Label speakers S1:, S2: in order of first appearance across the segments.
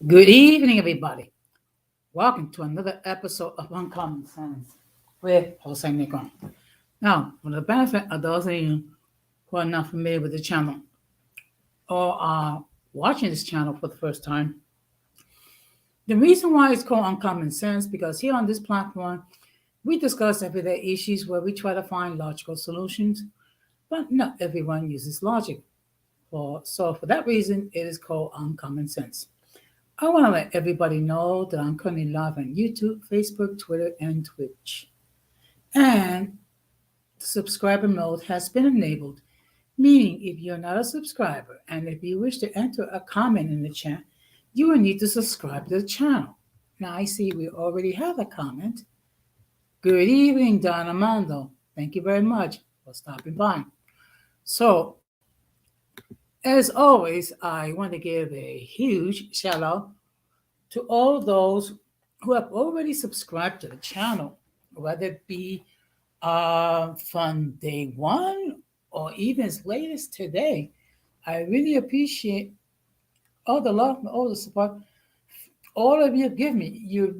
S1: Good evening, everybody. Welcome to another episode of Uncommon Sense with Jose Negron. Now, for the benefit of those of you who are not familiar with the channel or are watching this channel for the first time, the reason why it's called Uncommon Sense because here on this platform, we discuss everyday issues where we try to find logical solutions, but not everyone uses logic. So for that reason, it is called Uncommon Sense. I want to let everybody know that I'm currently live on YouTube, Facebook, Twitter, and Twitch. And the subscriber mode has been enabled, meaning if you're not a subscriber and if you wish to enter a comment in the chat, you will need to subscribe to the channel. Now I see we already have a comment. Good evening, Don Armando. Thank you very much for stopping by. So, as always, I want to give a huge shout out to all those who have already subscribed to the channel, whether it be from day one or even as late as today. I really appreciate all the love and all the support all of you give me. You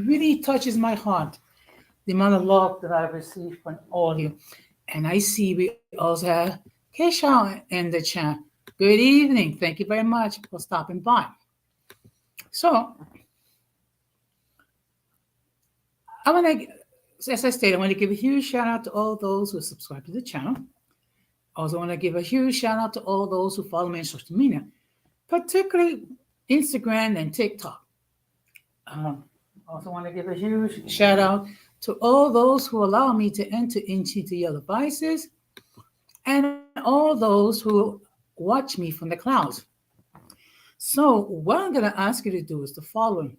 S1: really touches my heart. The amount of love that I've received from all of you. And I see we also have Kesha in the chat. Good evening. Thank you very much for stopping by. So I want to, as I stated, I want to give a huge shout out to all those who subscribe to the channel. I also want to give a huge shout out to all those who follow me on social media, particularly Instagram and TikTok. I also want to give a huge shout out to all those who allow me to enter into your devices and all those who watch me from the clouds. So, what I'm going to ask you to do is the following.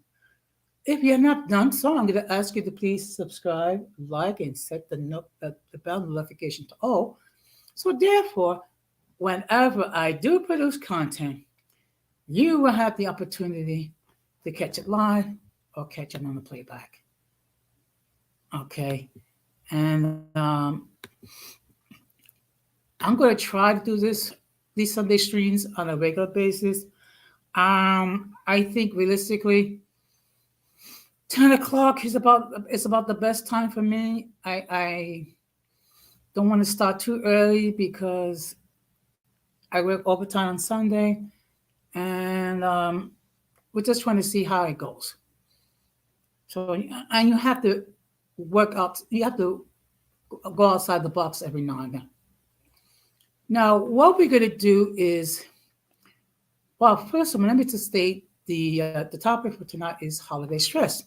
S1: If you're not done so, I'm going to ask you to please subscribe, like, and set the bell notification to all. So, therefore, whenever I do produce content, you will have the opportunity to catch it live or catch it on the playback. Okay. And I'm going to try to do these Sunday streams on a regular basis. I think realistically, 10 o'clock is about the best time for me. I don't want to start too early because I work overtime on Sunday, and we're just trying to see how it goes. So, and you have to work out. You have to go outside the box every now and then. Now, what we're going to do is, well, first of all, let me just state the topic for tonight is holiday stress.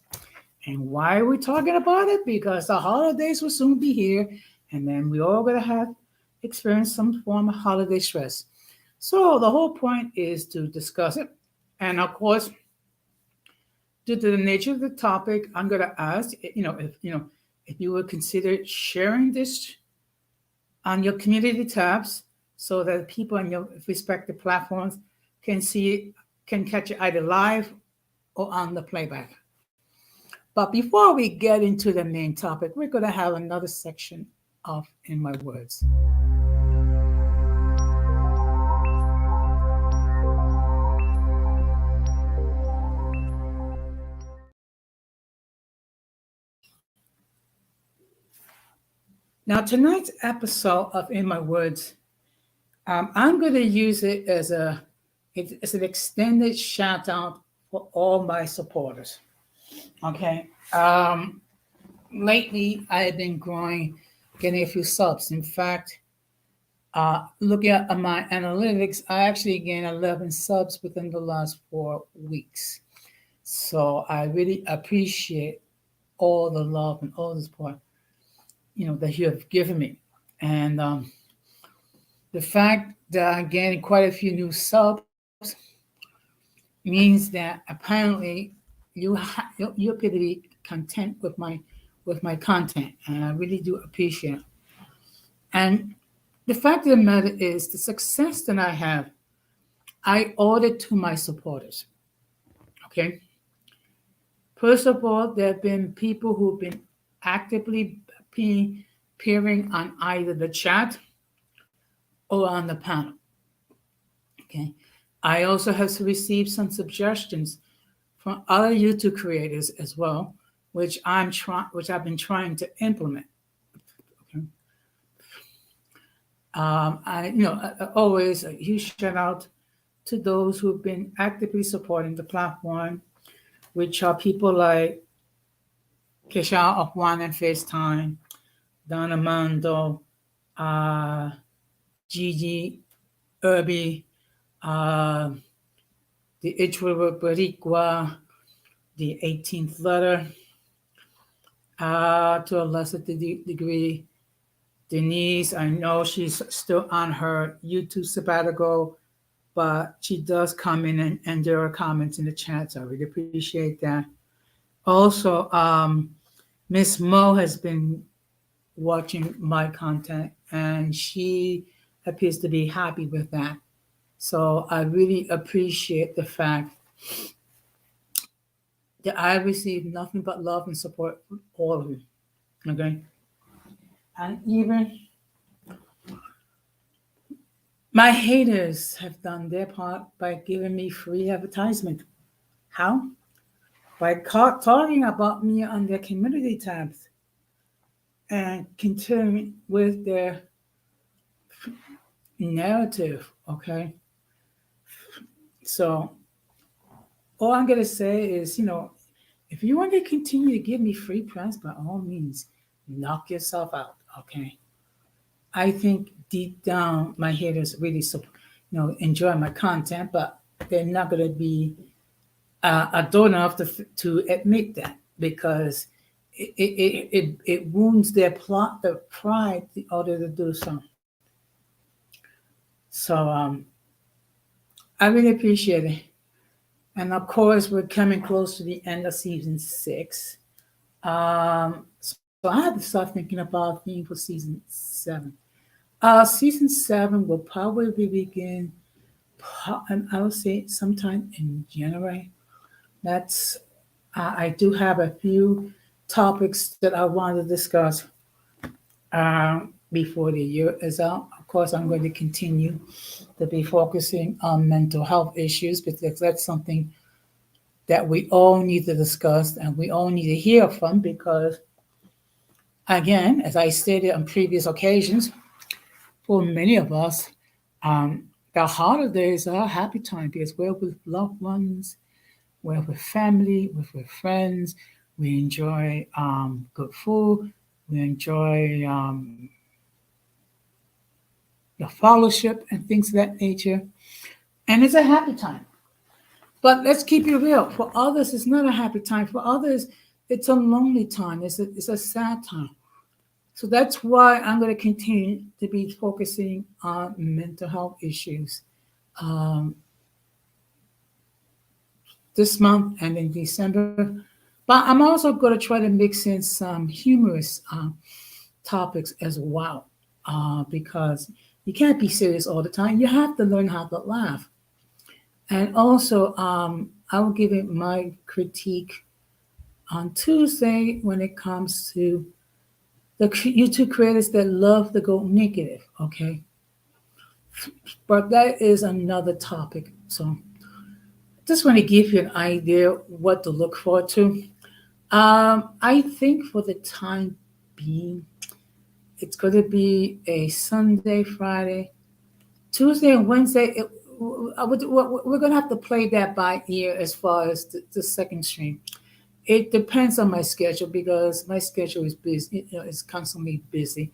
S1: And why are we talking about it? Because the holidays will soon be here, and then we all going to have experienced some form of holiday stress. So the whole point is to discuss it. And of course, due to the nature of the topic, I'm going to ask, if you would consider sharing this on your community tabs so that people on your respective platforms can see it, can catch it either live or on the playback. But before we get into the main topic, we're going to have another section of In My Words. Now, tonight's episode of In My Words, I'm going to use it as an extended shout out for all my supporters. Okay. Lately, I've been getting a few subs. In fact, looking at my analytics, I actually gained 11 subs within the last 4 weeks. So I really appreciate all the love and all the support, that you have given me. And the fact that I'm getting quite a few new subs means that apparently you appear to be content with my content, and I really do appreciate it. And the fact of the matter is, the success that I have, I owe it to my supporters. Okay. First of all, there have been people who've been actively appearing on either the chat or on the panel. Okay. I also have received some suggestions from other YouTube creators as well, which I've been trying to implement. Okay. Always a huge shout out to those who've been actively supporting the platform, which are people like Kesha of One and FaceTime, Don Amando, uh, Gigi, Irby, uh, the Ichwa Barikwa, the 18th letter, to a lesser degree, Denise. I know she's still on her YouTube sabbatical, but she does come in and there are comments in the chat, so I really appreciate that. Also, Miss Mo has been watching my content and she appears to be happy with that. So I really appreciate the fact that I receive nothing but love and support from all of you. Okay. And even my haters have done their part by giving me free advertisement. How? By talking about me on their community tabs and continuing with their narrative. Okay. So all I'm gonna say is, if you want to continue to give me free press, by all means, knock yourself out. Okay. I think deep down my haters really, enjoy my content, but they're not gonna be adult enough to admit that because it wounds their pride in order to do so. So I really appreciate it. And of course, we're coming close to the end of season 6. So I had to start thinking about theme for season 7. Season 7 will probably begin, and I would say sometime in January. That's I do have a few topics that I want to discuss before the year is out. Of course, I'm going to continue to be focusing on mental health issues because that's something that we all need to discuss and we all need to hear from because, again, as I stated on previous occasions, for many of us, the holidays are a happy time because we're with loved ones, we're with family, we're with friends, we enjoy good food, we enjoy the fellowship and things of that nature. And it's a happy time. But let's keep it real. For others, it's not a happy time. For others, it's a lonely time. It's a sad time. So that's why I'm going to continue to be focusing on mental health issues um, this month and in December. But I'm also going to try to mix in some humorous topics as well because you can't be serious all the time. You have to learn how to laugh. And also, I will give it my critique on Tuesday when it comes to the YouTube creators that love to go negative, okay? But that is another topic. So just want to give you an idea what to look forward to. I think for the time being, it's going to be a Sunday, Friday, Tuesday, and Wednesday. We're going to have to play that by ear as far as the second stream. It depends on my schedule because my schedule is busy. It's constantly busy,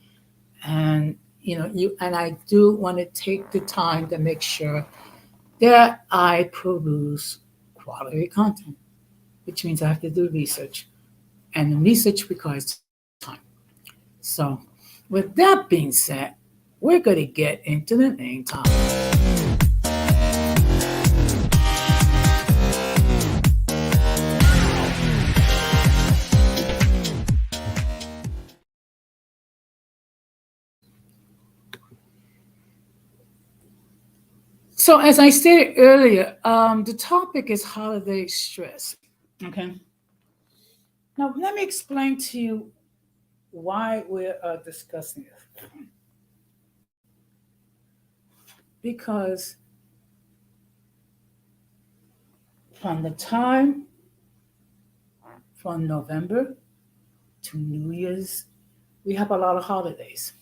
S1: and I do want to take the time to make sure that I produce quality content, which means I have to do research, and the research requires time. So, with that being said, we're going to get into the main topic. So, as I stated earlier, the topic is holiday stress. Okay. Now, let me explain to you why we're discussing this. Because from the time from November to New Year's, we have a lot of holidays.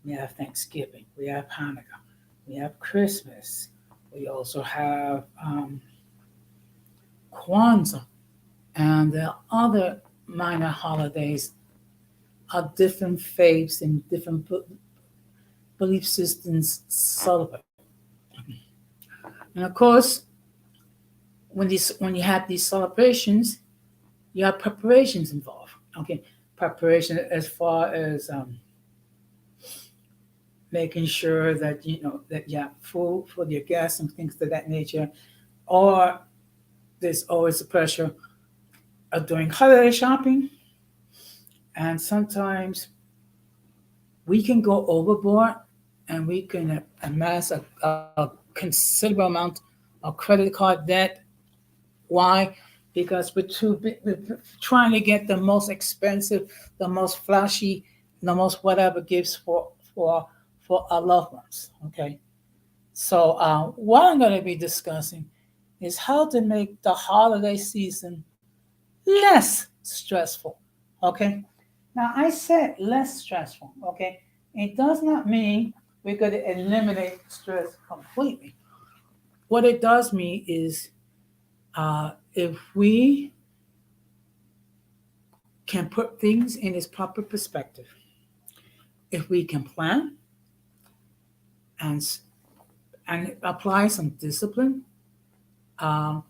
S1: We have Thanksgiving, we have Hanukkah, we have Christmas, we also have Kwanzaa, and the other minor holidays are different faiths and different belief systems celebrate. And of course, when you have these celebrations, you have preparations involved. Okay, preparation as far as making sure that that you have food for your guests and things of that nature, or there's always the pressure of doing holiday shopping, and sometimes we can go overboard and we can amass a considerable amount of credit card debt. Why? Because we're trying to get the most expensive, the most flashy, the most whatever gifts for our loved ones. Okay. So what I'm going to be discussing is how to make the holiday season less stressful. Okay. Now I said less stressful. Okay. It does not mean we're going to eliminate stress completely. What it does mean is if we can put things in its proper perspective, if we can plan and apply some discipline, uh,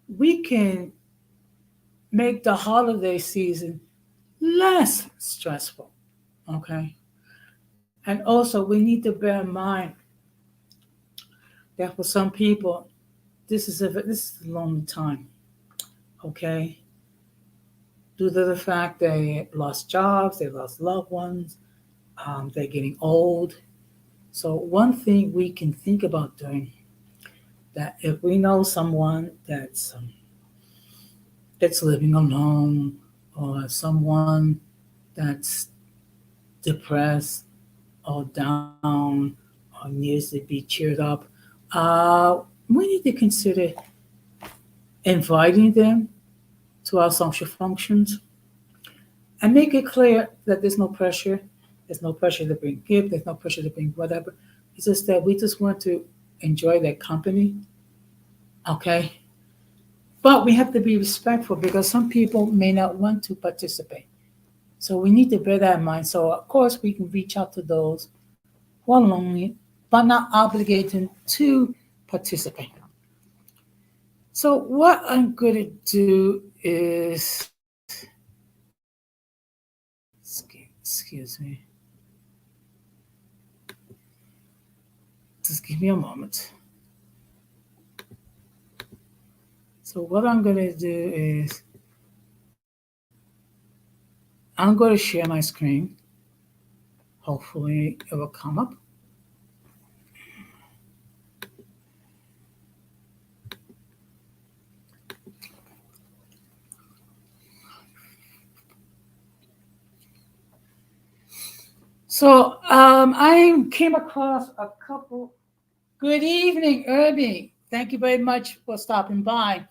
S1: we can make the holiday season less stressful. Okay, and also we need to bear in mind that for some people, this is a long time. Okay, due to the fact they lost jobs, they lost loved ones, they're getting old. So one thing we can think about doing, that if we know someone that's living alone, or someone that's depressed or down or needs to be cheered up, we need to consider inviting them to our social functions and make it clear that there's no pressure. There's no pressure to bring gift. There's no pressure to bring whatever. It's just that we just want to enjoy their company. Okay. But we have to be respectful because some people may not want to participate. So we need to bear that in mind. So of course we can reach out to those who are lonely, but not obligated to participate. So what I'm going to do is, excuse me, just give me a moment. So what I'm going to do is I'm going to share my screen. Hopefully it will come up. So I came across a couple. Good evening, Irving. Thank you very much for stopping by.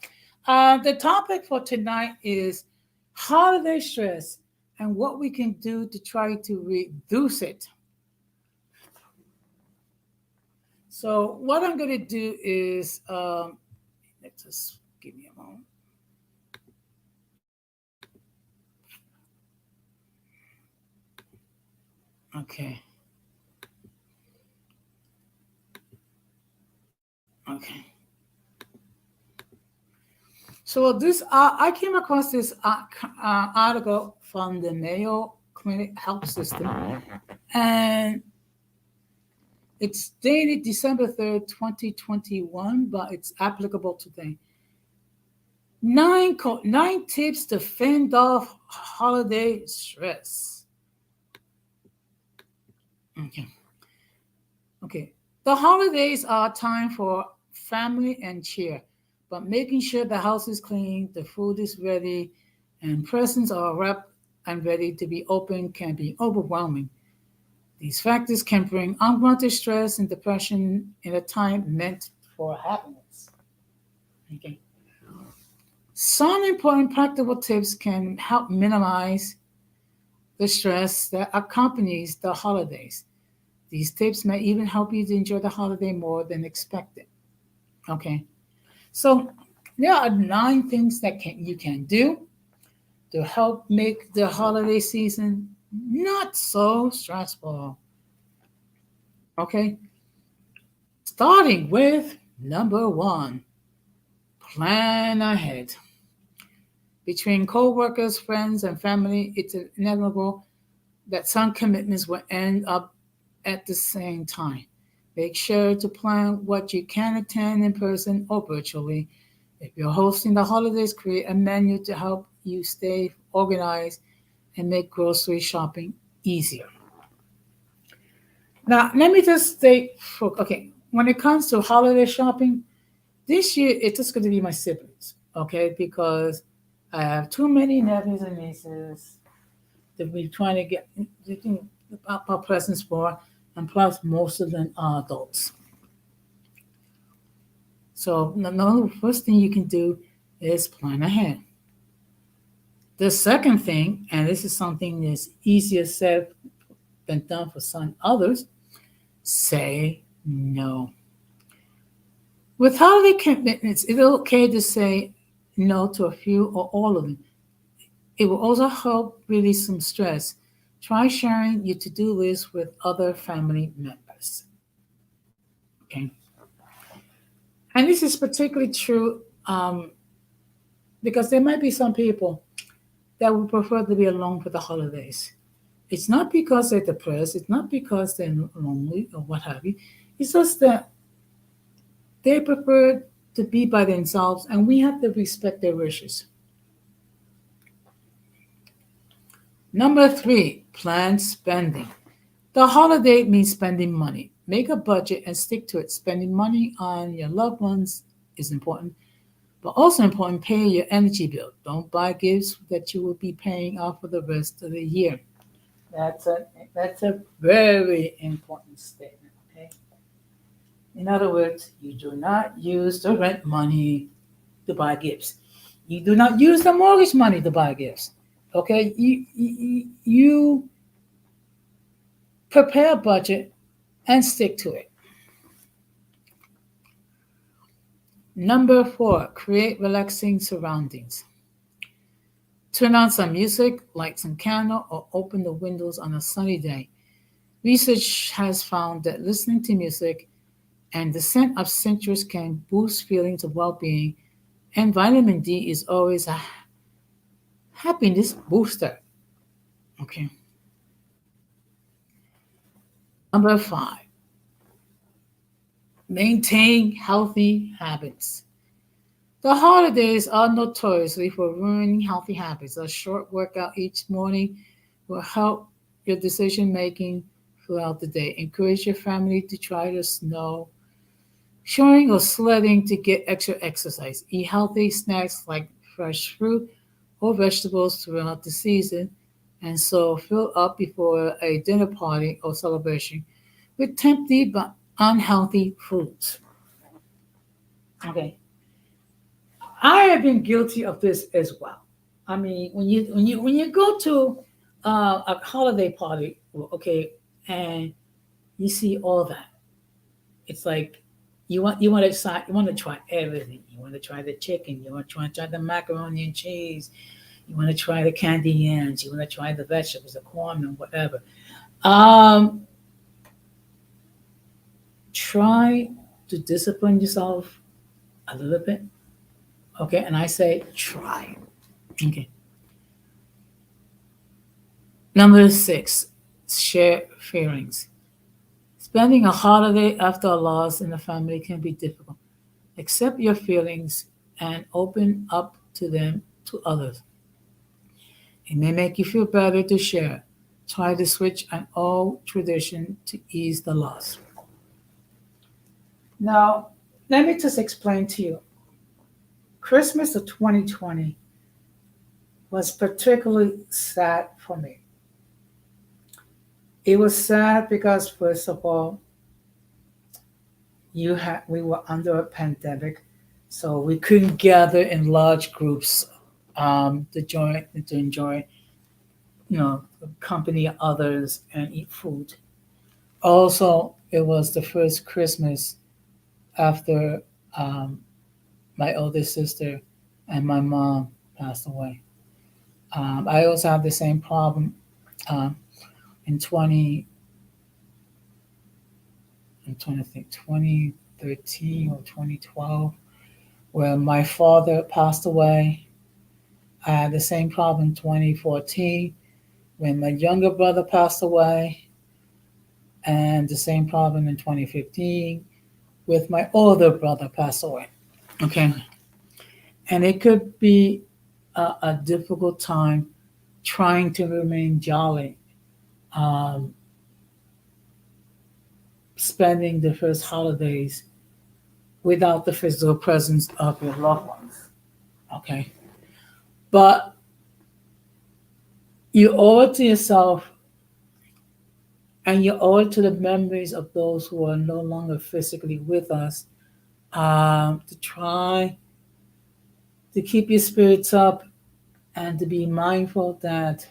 S1: The topic for tonight is holiday stress and what we can do to try to reduce it. So, what I'm going to do is, let's just give me a moment. Okay. Okay. So this, I came across this article from the Mayo Clinic Health System, and it's dated December 3rd, 2021, but it's applicable today. Nine tips to fend off holiday stress. Okay. Okay. The holidays are a time for family and cheer, but making sure the house is clean, the food is ready, and presents are wrapped and ready to be opened can be overwhelming. These factors can bring unwanted stress and depression in a time meant for happiness. Okay. Some important practical tips can help minimize the stress that accompanies the holidays. These tips may even help you to enjoy the holiday more than expected. Okay, so there are 9 things that you can do to help make the holiday season not so stressful. Okay, starting with number 1, plan ahead. Between co-workers, friends, and family, it's inevitable that some commitments will end up at the same time. Make sure to plan what you can attend in person or virtually. If you're hosting the holidays, create a menu to help you stay organized and make grocery shopping easier. Now, let me just state okay, when it comes to holiday shopping, this year it's just going to be my siblings, okay, because I have too many nephews and nieces that we're trying to get our presents for, and plus most of them are adults. So the first thing you can do is plan ahead. The second thing, and this is something that's easier said than done for some others, say no. With holiday commitments, it's okay to say no to a few or all of them. It will also help release some stress. Try sharing your to-do list with other family members. Okay, and this is particularly true because there might be some people that would prefer to be alone for the holidays. It's not because they're depressed. It's not because they're lonely or what have you. It's just that they prefer to be by themselves, and we have to respect their wishes. Number 3, plan spending. The holiday means spending money. Make a budget and stick to it. Spending money on your loved ones is important, but also important, pay your energy bill. Don't buy gifts that you will be paying off for the rest of the year. That's a that's a very important statement. Okay. In other words, you do not use the rent money to buy gifts. You do not use the mortgage money to buy gifts. Okay. You prepare a budget and stick to it. Number 4, create relaxing surroundings. Turn on some music, light some candle, or open the windows on a sunny day. Research has found that listening to music and the scent of citrus can boost feelings of well-being, and vitamin D is always a happiness booster. Okay. Number 5, maintain healthy habits. The holidays are notoriously for ruining healthy habits. A short workout each morning will help your decision making throughout the day. Encourage your family to try to snow, showing or sledding to get extra exercise. Eat healthy snacks like fresh fruit or vegetables throughout the season, and so fill up before a dinner party or celebration with tempting but unhealthy foods. Okay, I have been guilty of this as well. I mean, when you go to a holiday party, okay, and you see all that, it's like you want to try everything. You want to try the chicken. You want to try the macaroni and cheese. You want to try the candy yams. You want to try the vegetables, the corn, and whatever. Um, Try to discipline yourself a little bit, okay? And I say try. Okay. Number 6, share feelings. Spending a holiday after a loss in the family can be difficult. Accept your feelings and open up to them to others. It may make you feel better to share. Try to switch an old tradition to ease the loss. Now, let me just explain to you. Christmas of 2020 was particularly sad for me. It was sad because, first of all, we were under a pandemic, So we couldn't gather in large groups to enjoy, company others and eat food. Also, it was the first Christmas after um, my oldest sister and my mom passed away. I also have the same problem um, in 2013 or 2012, where my father passed away. I had the same problem in 2014 when my younger brother passed away, and the same problem in 2015 with my older brother passed away. Okay, and it could be a difficult time trying to remain jolly, um, spending the first holidays without the physical presence of your loved ones. Okay, but you owe it to yourself and you owe it to the memories of those who are no longer physically with us, to try to keep your spirits up and to be mindful that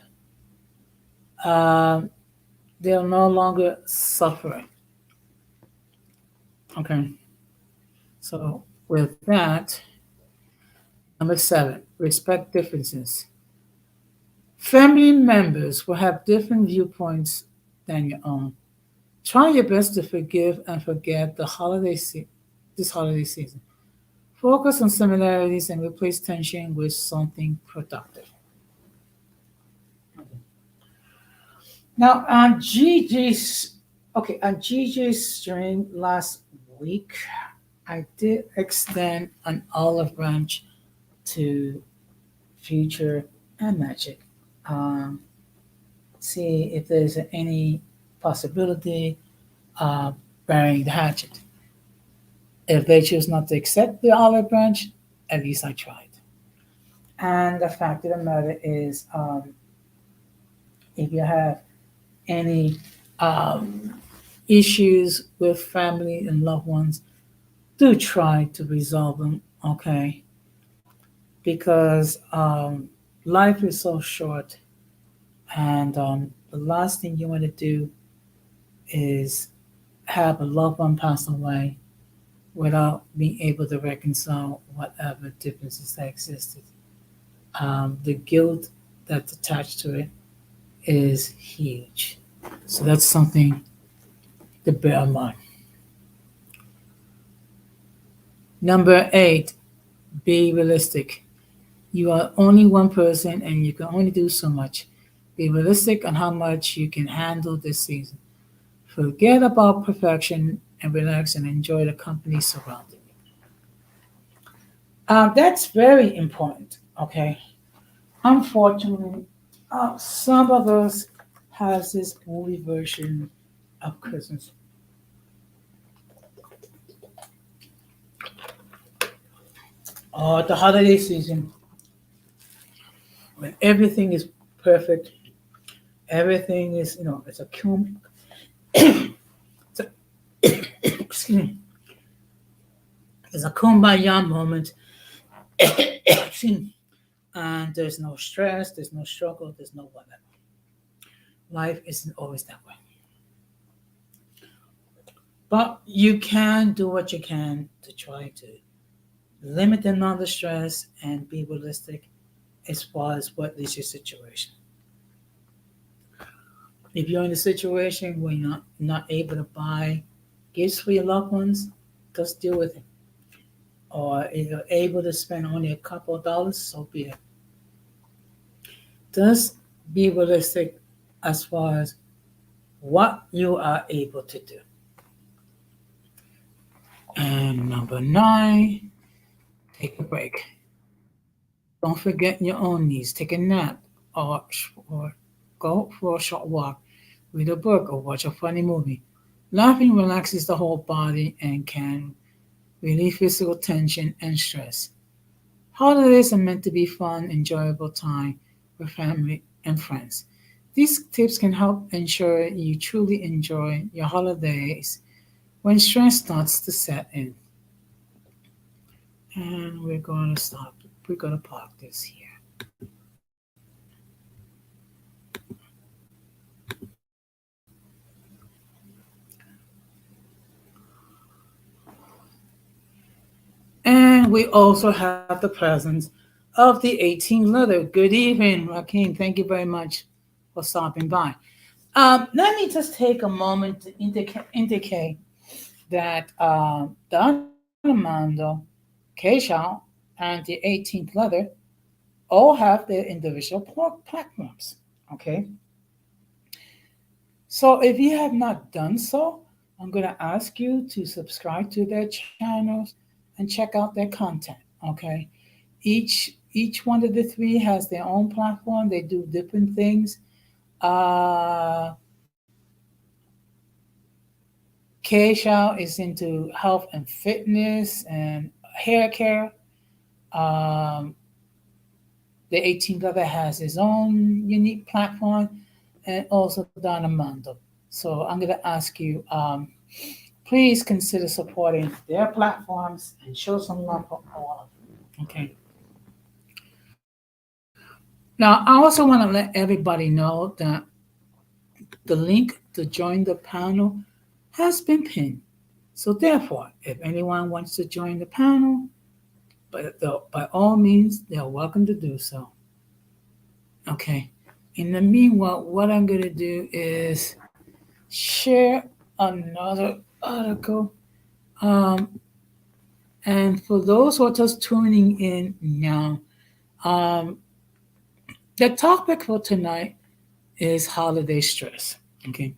S1: um, they are no longer suffering. Okay, so with that, number 7, respect differences. Family members will have different viewpoints than your own. Try your best to forgive and forget this holiday season. Focus on similarities and replace tension with something productive. Now, on Gigi's stream last week, I did extend an olive branch to Future and Magic. Um, See if there's any possibility of burying the hatchet. If they choose not to accept the olive branch, at least I tried. And the fact of the matter is, if you have any um, issues with family and loved ones, do try to resolve them, okay? Because life is so short, and the last thing you want to do is have a loved one pass away without being able to reconcile whatever differences that existed. The guilt that's attached to it is huge. So that's something to bear in mind. Number 8, be realistic. You are only one person and you can only do so much. Be realistic on how much you can handle this season. Forget about perfection and relax and enjoy the company surrounding you. That's very important, okay? Unfortunately, some of us has this movie version of Christmas. The holiday season, when everything is perfect, everything is, it's a it's a, excuse me, it's a kumbaya moment. Excuse me. And there's no stress, there's no struggle, there's no whatever. Life isn't always that way. But you can do what you can to try to limit the amount of stress and be realistic as far as what is your situation. If you're in a situation where you're not able to buy gifts for your loved ones, just deal with it. Or if you're able to spend only a couple of dollars, so be it. Just be realistic as far as what you are able to do. And number 9, take a break. Don't forget your own needs. Take a nap or go for a short walk, read a book, or watch a funny movie. Laughing relaxes the whole body and can relieve physical tension and stress. Holidays are meant to be fun, enjoyable time with family and friends. These tips can help ensure you truly enjoy your holidays when stress starts to set in. And we're going to stop. We're going to park this here. And we also have the presence of the 18th letter. Good evening, Raheem. Thank you very much for stopping by. Let me just take a moment to indicate that Don Armando, Keishao, and the 18th letter all have their individual platforms. Okay, so if you have not done so, I'm going to ask you to subscribe to their channels and check out their content. Okay, each one of the three has their own platform. They do different things. Uh, K Shao is into health and fitness and hair care. Um, the 18th letter has his own unique platform, and also Don Armando. So I'm going to ask you, please consider supporting their platforms and show some love for all of them. Okay. Now, I also want to let everybody know that the link to join the panel has been pinned. So therefore, if anyone wants to join the panel, by all means, they're welcome to do so. Okay. In the meanwhile, what I'm going to do is share another article. Um, and for those who are just tuning in now, um, the topic for tonight is holiday stress. Okay.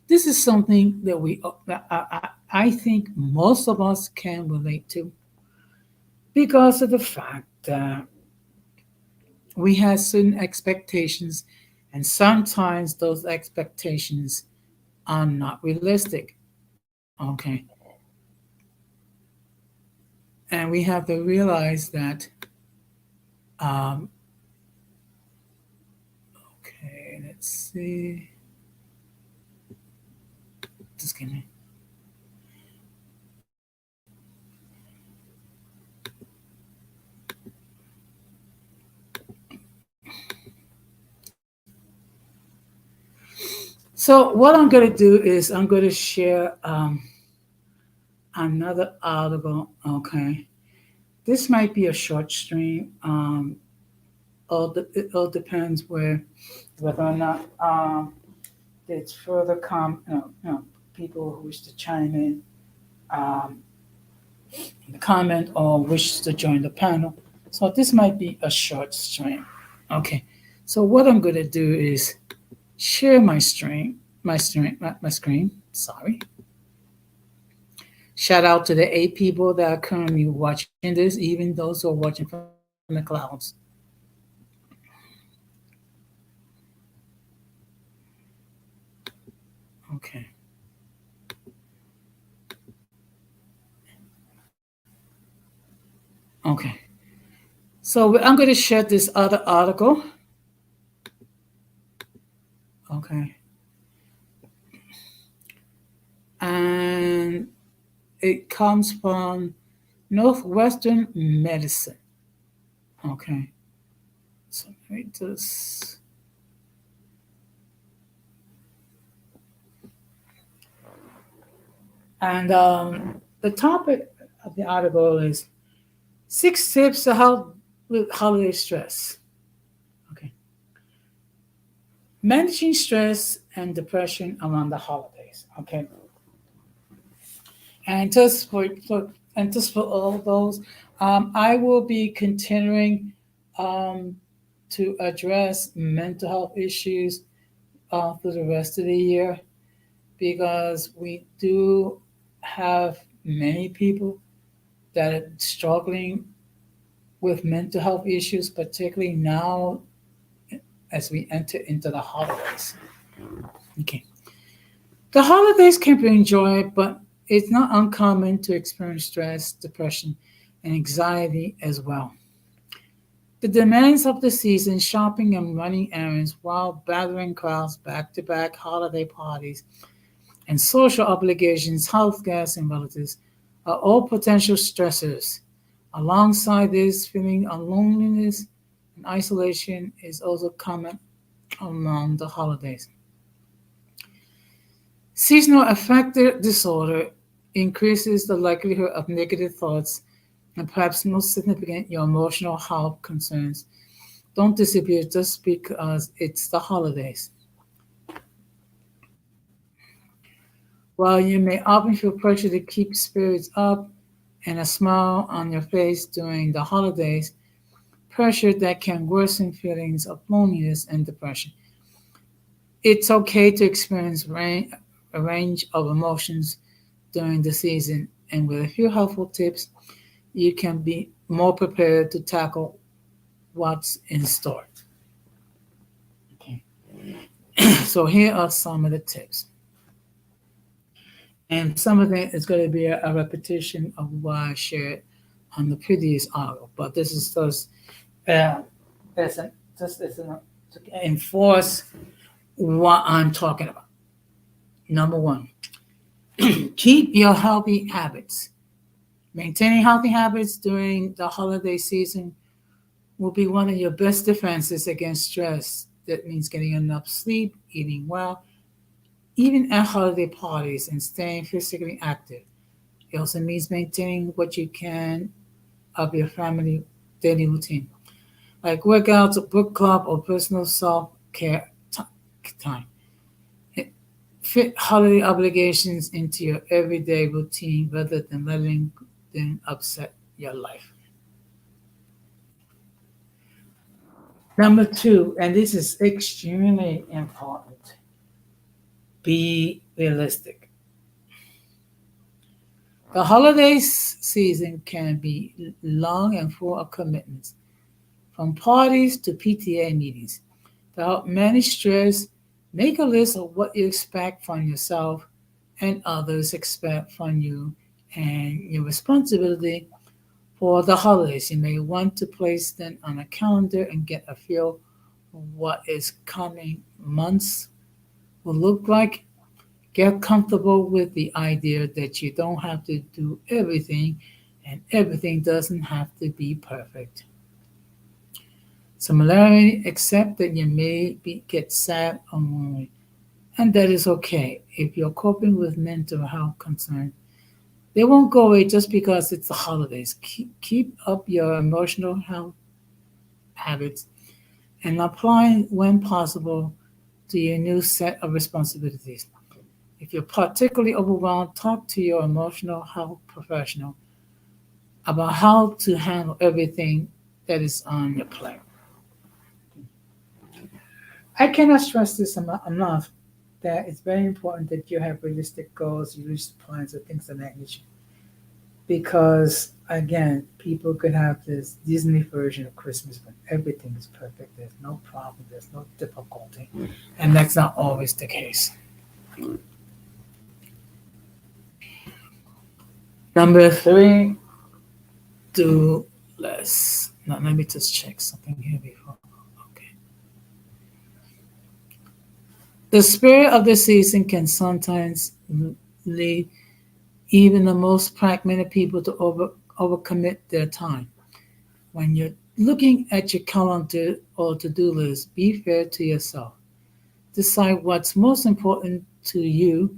S1: This is something that I think most of us can relate to because of the fact that we have certain expectations, and sometimes those expectations are not realistic. Okay. And we have to realize that, um, okay, let's see. Just give me. So, what I'm going to do is I'm going to share another article. Okay. This might be a short stream. It all depends whether or not there's further people who wish to chime in, um, comment, or wish to join the panel. So this might be a short stream. Okay. So what I'm going to do is share my screen. Sorry. Shout out to the 8 people that are currently watching this, even those who are watching from the clouds. Okay. Okay. So I'm going to share this other article. Okay. And it comes from Northwestern Medicine. Okay. So let me just. And the topic of the article is 6 tips to help with holiday stress. Okay. Managing stress and depression around the holidays. Okay. And just for all those, I will be continuing um, to address mental health issues for the rest of the year because we do have many people that are struggling with mental health issues, particularly now as we enter into the holidays. Okay. The holidays can be enjoyed, but it's not uncommon to experience stress, depression, and anxiety as well. The demands of the season, shopping and running errands while battling crowds, back to back holiday parties, and social obligations, health, gas, and relatives are all potential stressors. Alongside this, feeling of loneliness and isolation is also common among the holidays. Seasonal affective disorder increases the likelihood of negative thoughts, and perhaps most significant, your emotional health concerns don't disappear just because it's the holidays. While you may often feel pressure to keep spirits up and a smile on your face during the holidays, pressure that can worsen feelings of loneliness and depression. It's okay to experience a range of emotions during the season, and with a few helpful tips, you can be more prepared to tackle what's in store. Okay. So here are some of the tips. And some of it is going to be a repetition of what I shared on the previous article, but this is just uh, to enforce what I'm talking about. Number one, keep your healthy habits. Maintaining healthy habits during the holiday season will be one of your best defenses against stress. That means getting enough sleep, eating well, even at holiday parties, and staying physically active. It also means maintaining what you can of your family daily routine, like workouts, a book club, or personal self care time. Fit holiday obligations into your everyday routine rather than letting them upset your life. Number two, and this is extremely important, be realistic. The holidays season can be long and full of commitments, from parties to PTA meetings. To help manage stress, make a list of what you expect from yourself and others expect from you and your responsibility for the holidays. You may want to place them on a calendar and get a feel for what is coming months will look like. Get comfortable with the idea that you don't have to do everything and everything doesn't have to be perfect. Similarly, accept that you may get sad or lonely, and that is okay. If you're coping with mental health concerns, they won't go away just because it's the holidays. Keep up your emotional health habits and apply when possible to your new set of responsibilities. If you're particularly overwhelmed, talk to your emotional health professional about how to handle everything that is on your plate. I cannot stress this enough that it's very important that you have realistic goals, realistic plans, and things of that nature. Because again, people could have this Disney version of Christmas when everything is perfect. There's no problem. There's no difficulty, and that's not always the case. Number three, do less. Now, let me just check something here before. Okay. The spirit of the season can sometimes lead even the most pragmatic people to overcommit their time. When you're looking at your calendar or to-do list, be fair to yourself. Decide what's most important to you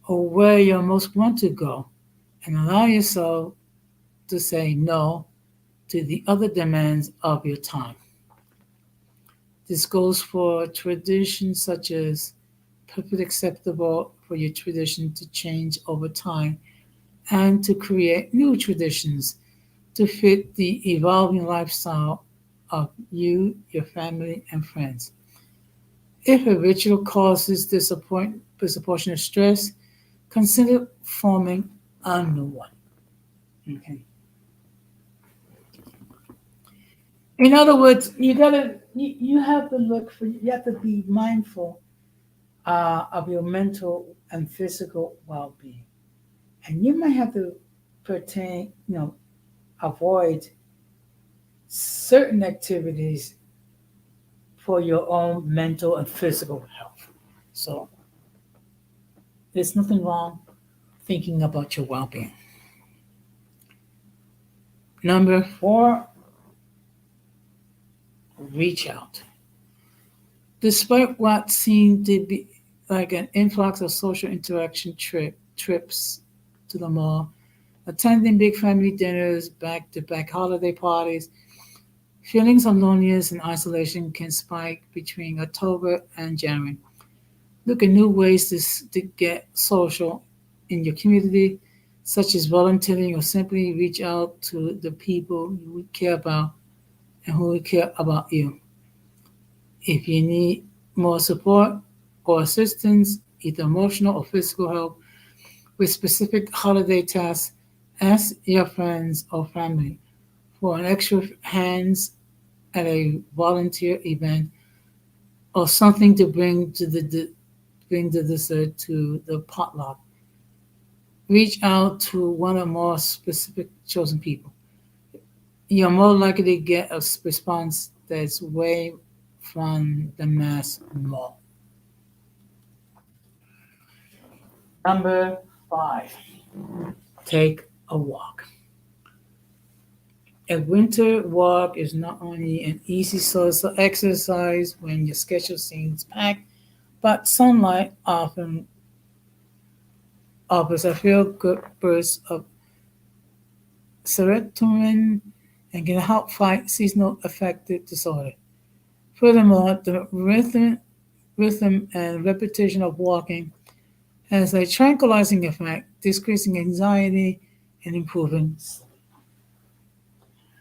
S1: or where you most want to go, and allow yourself to say no to the other demands of your time. This goes for traditions such as perfectly acceptable for your tradition to change over time and to create new traditions to fit the evolving lifestyle of you, your family, and friends. If a ritual causes disproportionate stress, consider forming a new one. Okay. In other words, you have to look for you have to be mindful of your mental and physical well-being, and you might have to avoid certain activities for your own mental and physical health. So there's nothing wrong thinking about your well-being. Number four, reach out. Despite what seemed to be like an influx of social interaction trips to the mall, attending big family dinners, back to back holiday parties, feelings of loneliness and isolation can spike between October and January. Look at new ways to get social in your community, such as volunteering or simply reach out to the people you care about and who care about you. If you need more support or assistance, either emotional or physical help, with specific holiday tasks, ask your friends or family for an extra hands at a volunteer event or something to bring the dessert to the potluck. Reach out to one or more specific chosen people. You're more likely to get a response that's way from the mass more. Number five, take a walk. A winter walk is not only an easy source of exercise when your schedule seems packed, but sunlight often offers a feel good burst of serotonin and can help fight seasonal affective disorder. Furthermore, the rhythm and repetition of walking has a tranquilizing effect, decreasing anxiety and improving sleep.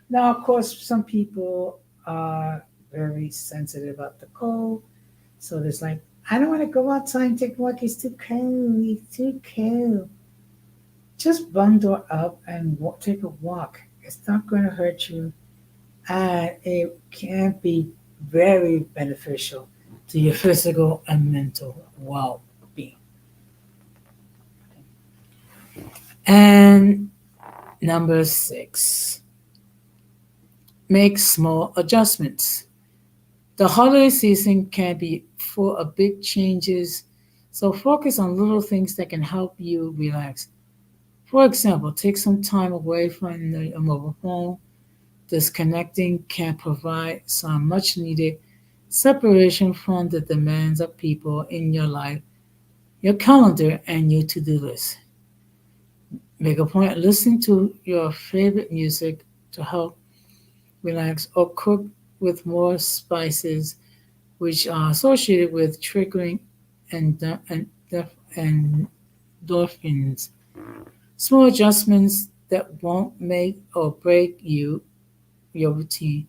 S1: Now, of course, some people are very sensitive about the cold, so there's like, I don't want to go outside and take a walk. It's too cold. It's too cold. Just bundle up and take a walk. It's not going to hurt you, and it can be very beneficial to your physical and mental well-being. And number six, make small adjustments. The holiday season can be full of big changes, so focus on little things that can help you relax. For example, take some time away from your mobile phone. Disconnecting can provide some much needed separation from the demands of people in your life, your calendar, and your to do list. Make a point of listening to your favorite music to help relax or cook with more spices which are associated with triggering and endorphins. Small adjustments that won't make or break your routine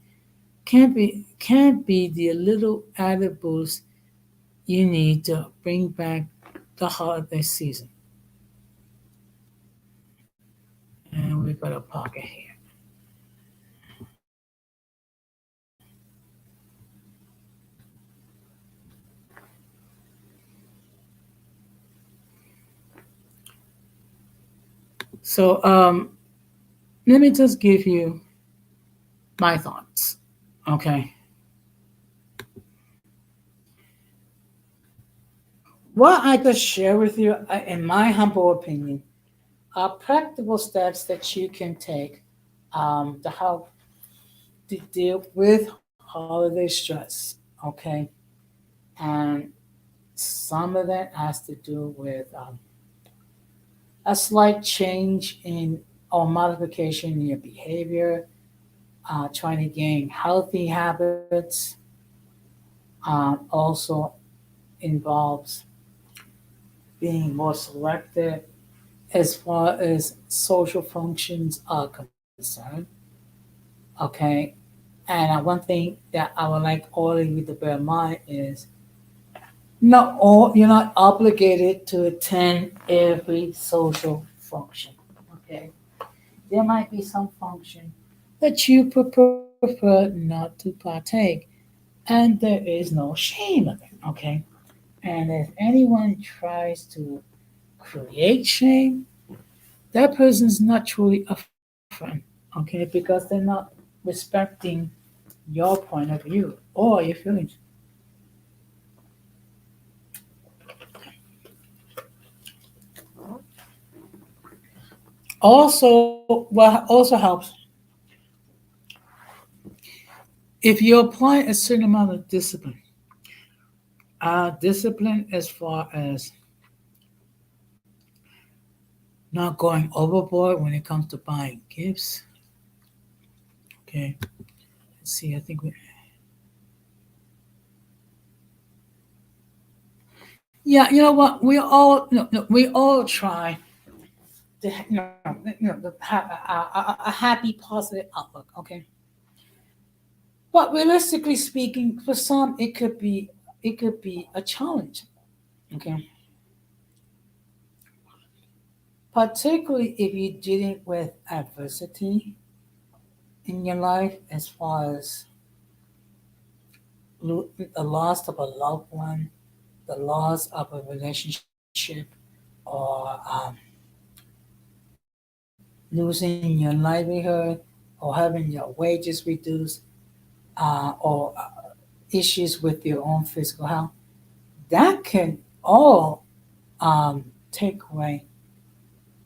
S1: can be the little added boost you need to bring back the holiday season. And we've got a pocket here. So let me just give you my thoughts. Okay. What I could share with you, in my humble opinion, are practical steps that you can take to help to deal with holiday stress. Okay. And some of that has to do with a slight change in or modification in your behavior, trying to gain healthy habits, also involves being more selective as far as social functions are concerned. Okay. And one thing that I would like all of you to bear in mind is you're not obligated to attend every social function. Okay. There might be some function that you prefer not to partake, and there is no shame of it. Okay. And if anyone tries to create shame, that person's not truly a friend. Okay. Because they're not respecting your point of view or your feelings. Also, what also helps If you apply a certain amount of discipline, discipline as far as not going overboard when it comes to buying gifts. Okay, let's see. I think we, yeah, you know what? We all, we all try to, to have a happy, positive outlook. Okay, but realistically speaking, for some, it could be a challenge. Okay, particularly if you're dealing with adversity in your life, as far as the loss of a loved one, the loss of a relationship, or losing your livelihood, or having your wages reduced, or issues with your own physical health, that can all take away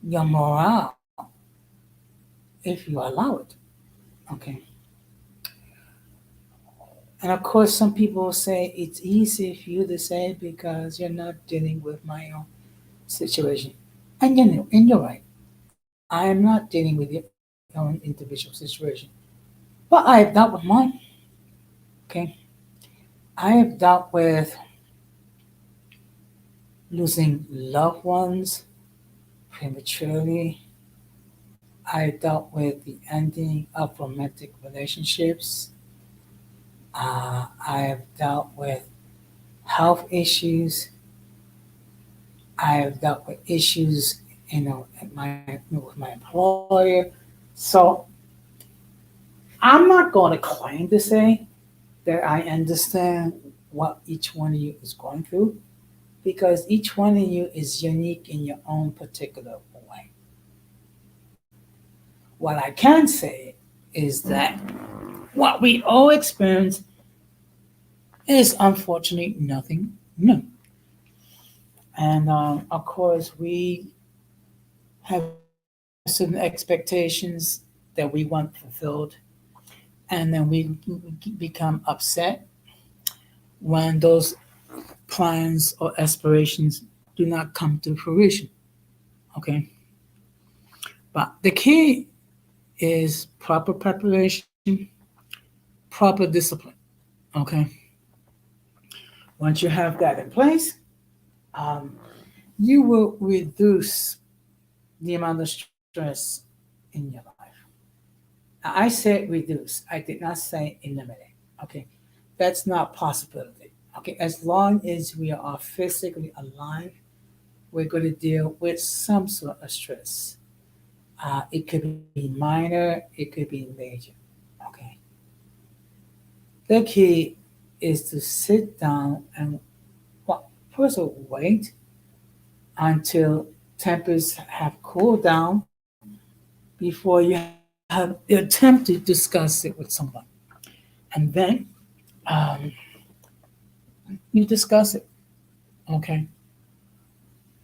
S1: your morale if you allow it. Okay. And of course, some people say it's easy for you to say because you're not dealing with my own situation. And you're right. I am not dealing with your own individual situation. But I have dealt with mine. Okay. I have dealt with losing loved ones prematurely. I dealt with the ending of romantic relationships. I have dealt with health issues. I have dealt with issues, with my employer. So I'm not going to claim to say that I understand what each one of you is going through, because each one of you is unique in your own particular way. What I can say is that what we all experience is unfortunately nothing new. And of course, we have certain expectations that we want fulfilled, and then we become upset when those plans or aspirations do not come to fruition. Okay, but the key is proper preparation, proper discipline. Okay, once you have that in place, um, you will reduce the amount of stress in your life. Now, I said reduce. I did not say eliminate. Okay, that's not possibility. Okay, as long as we are physically alive, we're going to deal with some sort of stress. It could be minor, it could be major. Okay, the key is to sit down and, well, first of all, wait until tempers have cooled down before you have attempt to discuss it with someone, and then um, you discuss it. Okay,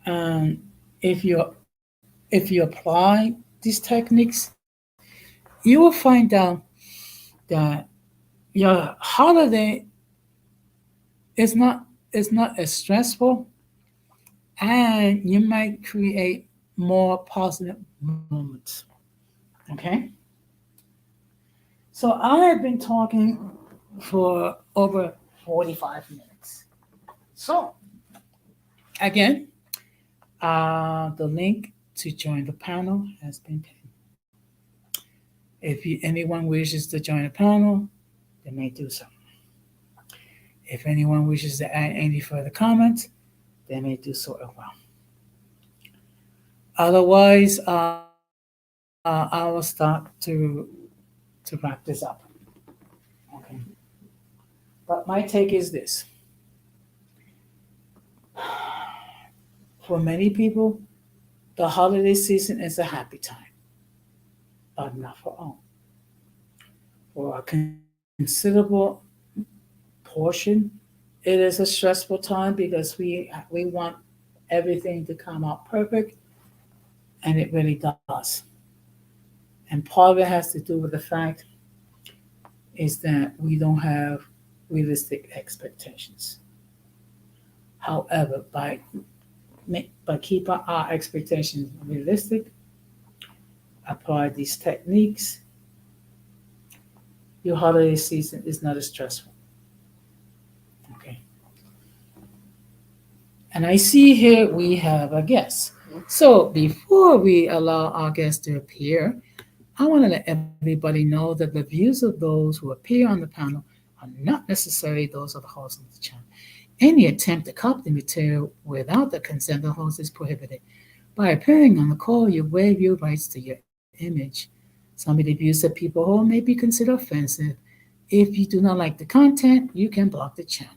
S1: and if you if you apply these techniques, you will find out that your holiday is not as stressful, and you might create more positive moments. Okay, so I have been talking for over 45 minutes. So again, the link to join the panel has been pinned. Anyone wishes to join the panel, they may do so. If anyone wishes to add any further comments, they may do so as well. Otherwise, I will start to wrap this up. Okay. But my take is this: for many people, the holiday season is a happy time, but not for all. For a considerable portion, it is a stressful time because we want everything to come out perfect, and it really does. And part of it has to do with the fact is that we don't have realistic expectations. However, by keeping our expectations realistic, apply these techniques, your holiday season is not as stressful. Okay. And I see here we have a guest. So before we allow our guest to appear, I want to let everybody know that the views of those who appear on the panel are not necessarily those of the host of the channel. Any attempt to copy the material without the consent of the host is prohibited. By appearing on the call, you waive your rights to your image. Some of the views that people hold may be considered offensive. If you do not like the content, you can block the channel.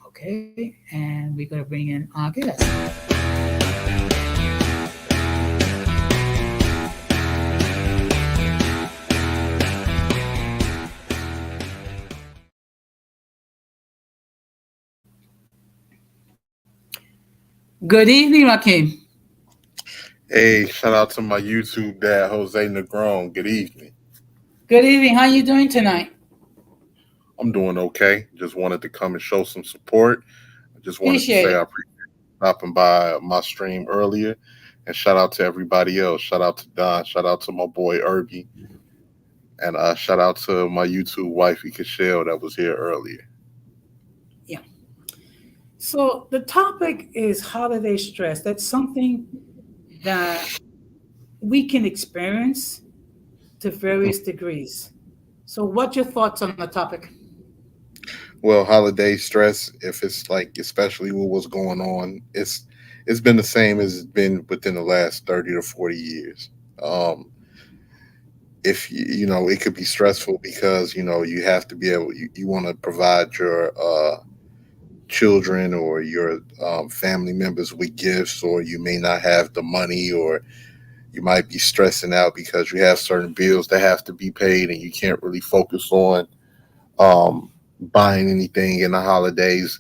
S1: Okay, and we're going to bring in our guest. Good evening, Rakim.
S2: Hey, shout out to my YouTube dad, Jose Negron. Good evening.
S1: Good evening. How are you doing tonight?
S2: I'm doing okay. Just wanted to come and show some support. I just wanted to
S1: Appreciate
S2: say
S1: it.
S2: I appreciate stopping by my stream earlier. And shout out to everybody else. Shout out to Don. Shout out to my boy Irby. And shout out to my YouTube wifey, Cashel, that was here earlier.
S1: Yeah. So the topic is holiday stress. That's something that we can experience to various degrees. So, what's your thoughts on the topic?
S2: Well, holiday stress, if it's like, especially with what's going on, it's been the same as it's been within the last 30 to 40 years. Um, if it could be stressful because you have to be able you want to provide your children or your family members with gifts, or you may not have the money, or you might be stressing out because you have certain bills that have to be paid and you can't really focus on um, buying anything in the holidays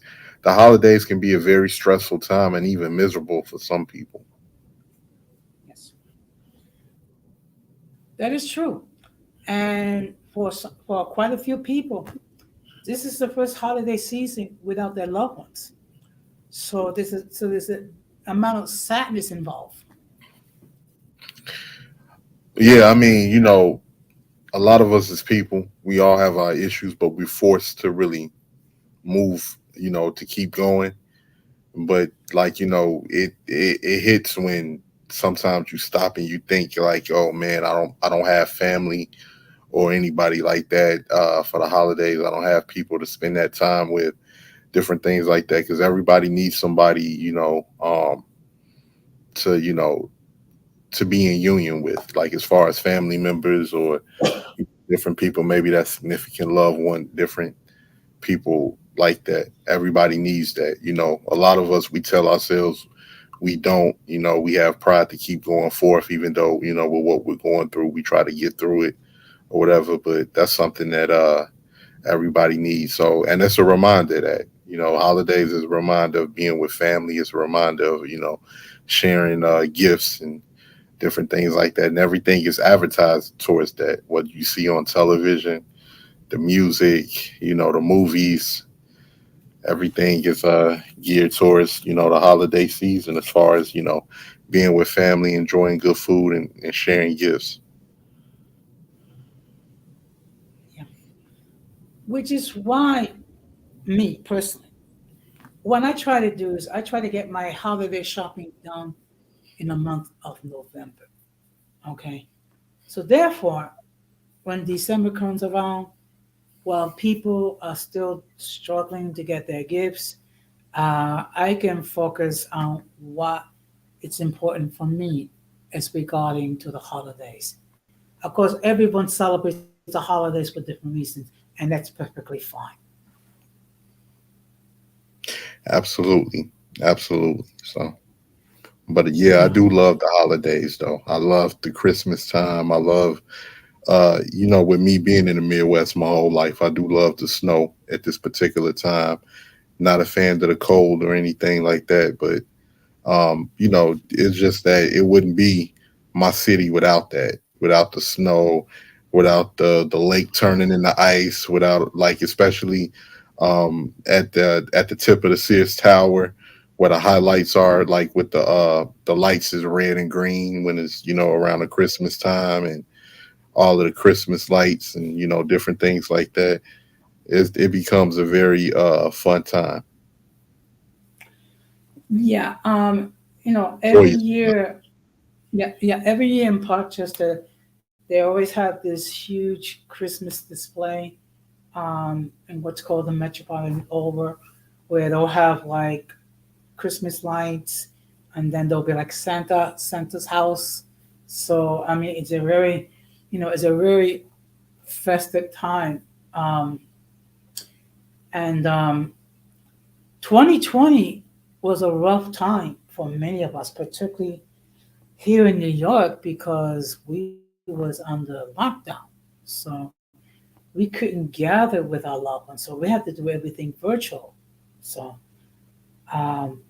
S2: can be a very stressful time and even miserable for some people.
S1: Yes, that is true. And for quite a few people, this is the first holiday season without their loved ones. So there's an amount of sadness involved.
S2: Yeah, I mean, a lot of us as people, we all have our issues, but we're forced to really move, to keep going. But like, it hits when sometimes you stop and you think like, oh man, I don't have family or anybody like that for the holidays. I don't have people to spend that time with, different things like that, because everybody needs somebody, to to be in union with, like as far as family members or different people, maybe that significant loved one, different people like that. Everybody needs that. A lot of us, we tell ourselves we don't, we have pride to keep going forth, even though, with what we're going through, we try to get through it or whatever. But that's something that everybody needs. So, and it's a reminder that, holidays is a reminder of being with family. It's a reminder of, sharing gifts and different things like that. And everything is advertised towards that. What you see on television, the music, the movies, everything is geared towards, the holiday season, as far as, being with family, enjoying good food, and sharing gifts.
S1: Yeah. Which is why, me personally, what I try to do is I try to get my holiday shopping done in the month of November. Okay. So therefore, when December comes around, while people are still struggling to get their gifts, I can focus on what it's important for me as regarding to the holidays. Of course, everyone celebrates the holidays for different reasons, and that's perfectly fine.
S2: Absolutely. Absolutely. So, but yeah, I
S1: Yeah.
S2: do love the holidays though. I love the Christmas time. I love, with me being in the Midwest my whole life, I do love the snow at this particular time. Not a fan of the cold or anything like that, but it's just that it wouldn't be my city without that, without the snow, without the lake turning into ice, without like especially at the tip of the Sears Tower where the highlights are, like with the lights is red and green when it's around the Christmas time, and all of the Christmas lights and different things like that. It becomes a very fun time
S1: Yeah.
S2: for
S1: Every
S2: you.
S1: year, yeah, yeah, every year in Parkchester, they always have this huge Christmas display, in what's called the Metropolitan Over, where they'll have like Christmas lights, and then there'll be like Santa's house. So I mean, it's a very festive time. Um, and 2020 was a rough time for many of us, particularly here in New York, because we was under lockdown. So we couldn't gather with our loved ones. So we had to do everything virtual. So, um,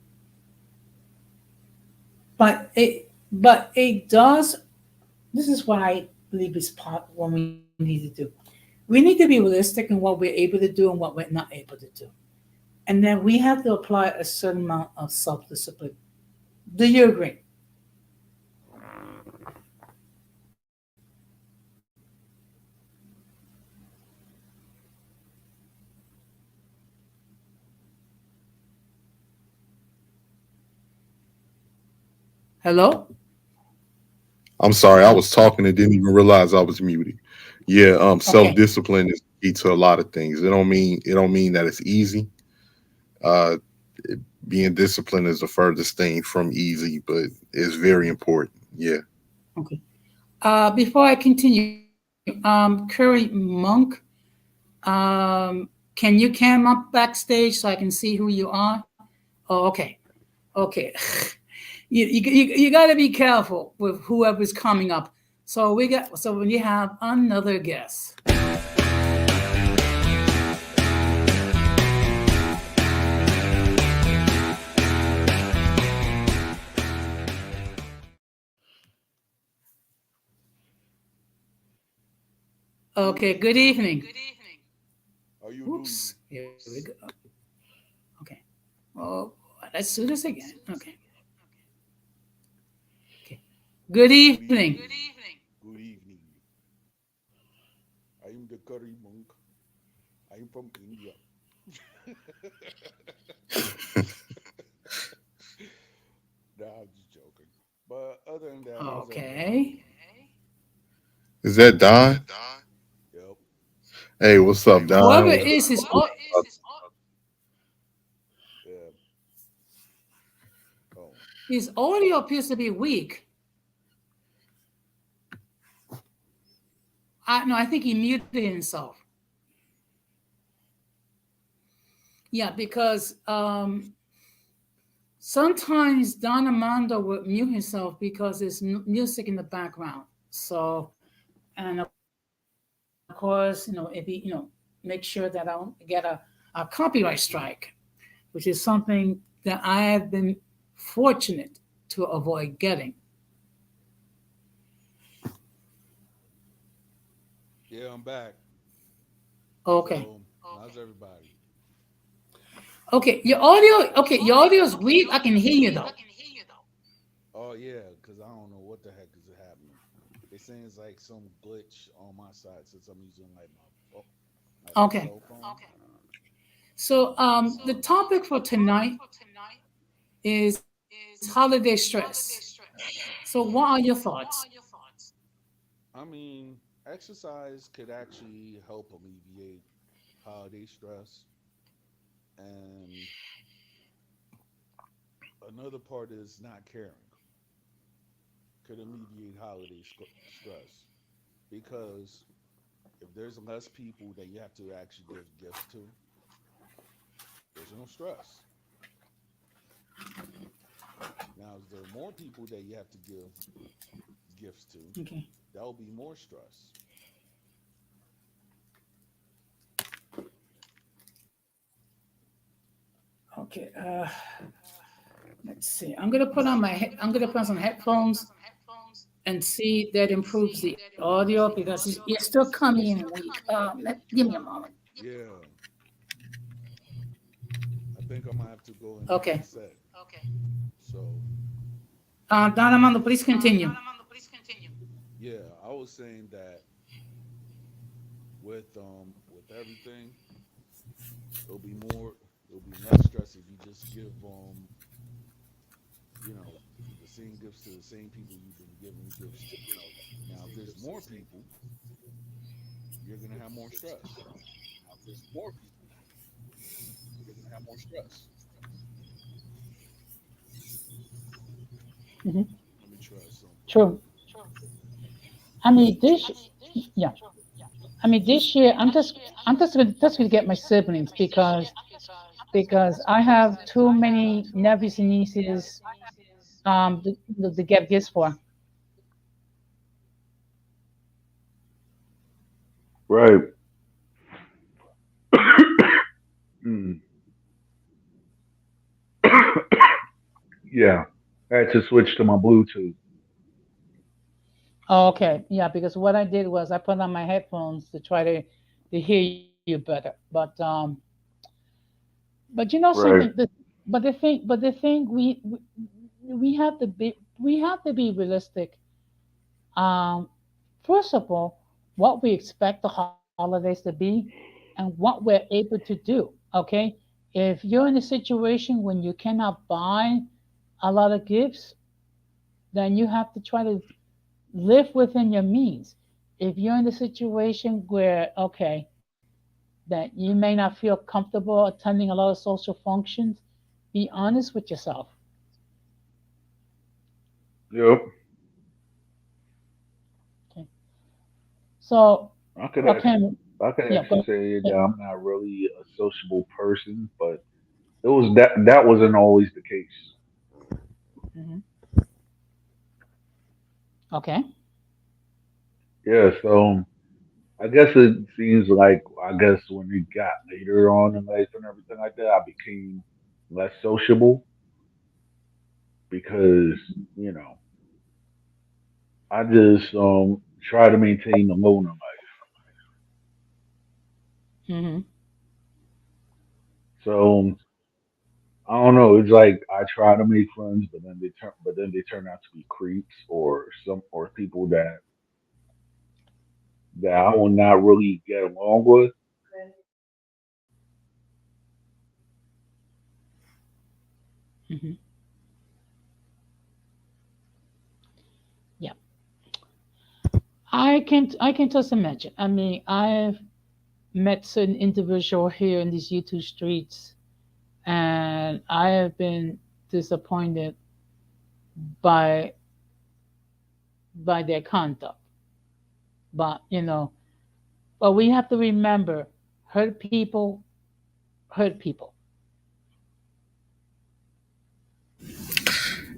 S1: but it does. This is what I believe is part what we need to do. We need to be realistic in what we're able to do and what we're not able to do, and then we have to apply a certain amount of self discipline. Do you agree? Hello.
S2: I'm sorry, I was talking and didn't even realize I was muted. Yeah, self
S1: Okay.
S2: discipline is key to a lot of things. It don't mean that it's easy. Uh, Being disciplined is the furthest thing from easy, but it's very important. Yeah.
S1: Okay. Before I continue, Curry Monk, can you cam up backstage so I can see who you are? Oh, okay. Okay. You got to be careful with whoever's coming up. So when you have another guest. Okay. Good evening.
S3: How you doing?
S1: Oops. Here we go. Okay. Oh, let's do this again. Okay. Okay. Good
S3: Good
S1: evening.
S3: evening. Good evening. I am the curry monk. I am from India. Nah, I'm just joking. But other than that, how's everybody
S1: Okay.
S3: doing?
S2: Is that Don?
S3: Yep.
S2: Hey, what's up,
S1: Whoever
S2: Don?
S1: is his
S3: Yeah. Oh.
S1: his audio appears to be weak. I no, I think he muted himself. Yeah, because sometimes Don Armando would mute himself because there's music in the background. So, and of course, if he, make sure that I don't get a copyright strike, which is something that I have been fortunate to avoid getting.
S3: Yeah, I'm back.
S1: Okay.
S3: So, how's everybody?
S1: Your audio is weak. I can hear you though.
S3: Oh, yeah, because I don't know what the heck is happening. It seems like some glitch on my side since I'm using like my
S1: Okay.
S3: cell phone.
S1: So, the topic for tonight is holiday stress. So, what are your thoughts?
S3: I mean, exercise could actually help alleviate holiday stress. And another part is not caring could alleviate stress because if there's less people that you have to actually give gifts to, there's no stress. Now, if there are more people that you have to give gifts to,
S1: Okay.
S3: that will be more stress.
S1: Okay. Let's see. I'm gonna put on some headphones and see that improves the audio because you're still coming in weak. Give me a moment.
S3: Yeah, I think I'm gonna have to go and
S1: Okay.
S3: reset. So
S1: Don Armando, please continue.
S3: yeah, I was saying that with everything, it'll be more, it'll be less stress if you just give you know the same gifts to the same people you've been giving gifts to. Now, if there's more people, you're gonna have more stress.
S1: Mhm.
S3: Let me try something.
S1: True. I mean this. Yeah. I mean this year. I'm just gonna get my siblings because I have too many nephews and nieces to get gifts for.
S4: Right. Mm. Yeah. I had to switch to my Bluetooth.
S1: Oh, okay. Yeah, because what I did was I put on my headphones to try to hear you better. But you know something,
S4: Right.
S1: but the thing we have to be realistic. Um, First of all, what we expect the holidays to be, and what we're able to do. Okay, if you're in a situation when you cannot buy a lot of gifts, then you have to try to live within your means. If you're in a situation where, okay, that you may not feel comfortable attending a lot of social functions, be honest with yourself.
S4: Yep.
S1: Okay. So,
S4: I could
S1: okay,
S4: actually, I could
S1: yeah,
S4: actually
S1: go.
S4: say that I'm not really a sociable person, but it was that wasn't always the case.
S1: Hmm. Okay.
S4: Yeah. So I guess it seems like I guess when it got later on in life and everything like that, I became less sociable because you know I just try to maintain the loner life.
S1: Hmm.
S4: So I don't know. It's like I try to make friends, but then they turn out to be creeps or people that I will not really get along with.
S1: Hmm. Yeah, I can just imagine. I mean, I've met certain individual here in these YouTube streets, and I have been disappointed by their conduct. But but we have to remember, hurt people hurt people.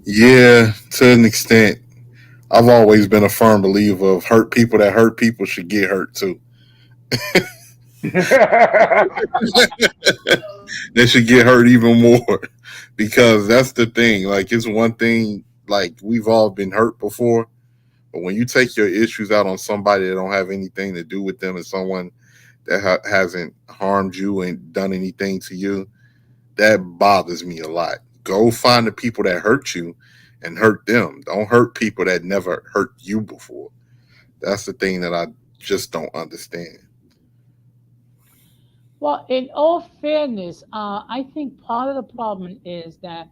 S2: Yeah, to an extent. I've always been a firm believer of hurt people that hurt people should get hurt too. They should get hurt even more because that's the thing. Like it's one thing. Like we've all been hurt before, but when you take your issues out on somebody that don't have anything to do with them and someone that hasn't harmed you and done anything to you, that bothers me a lot. Go find the people that hurt you and hurt them. Don't hurt people that never hurt you before. That's the thing that I just don't understand.
S1: Well, in all fairness, I think part of the problem is that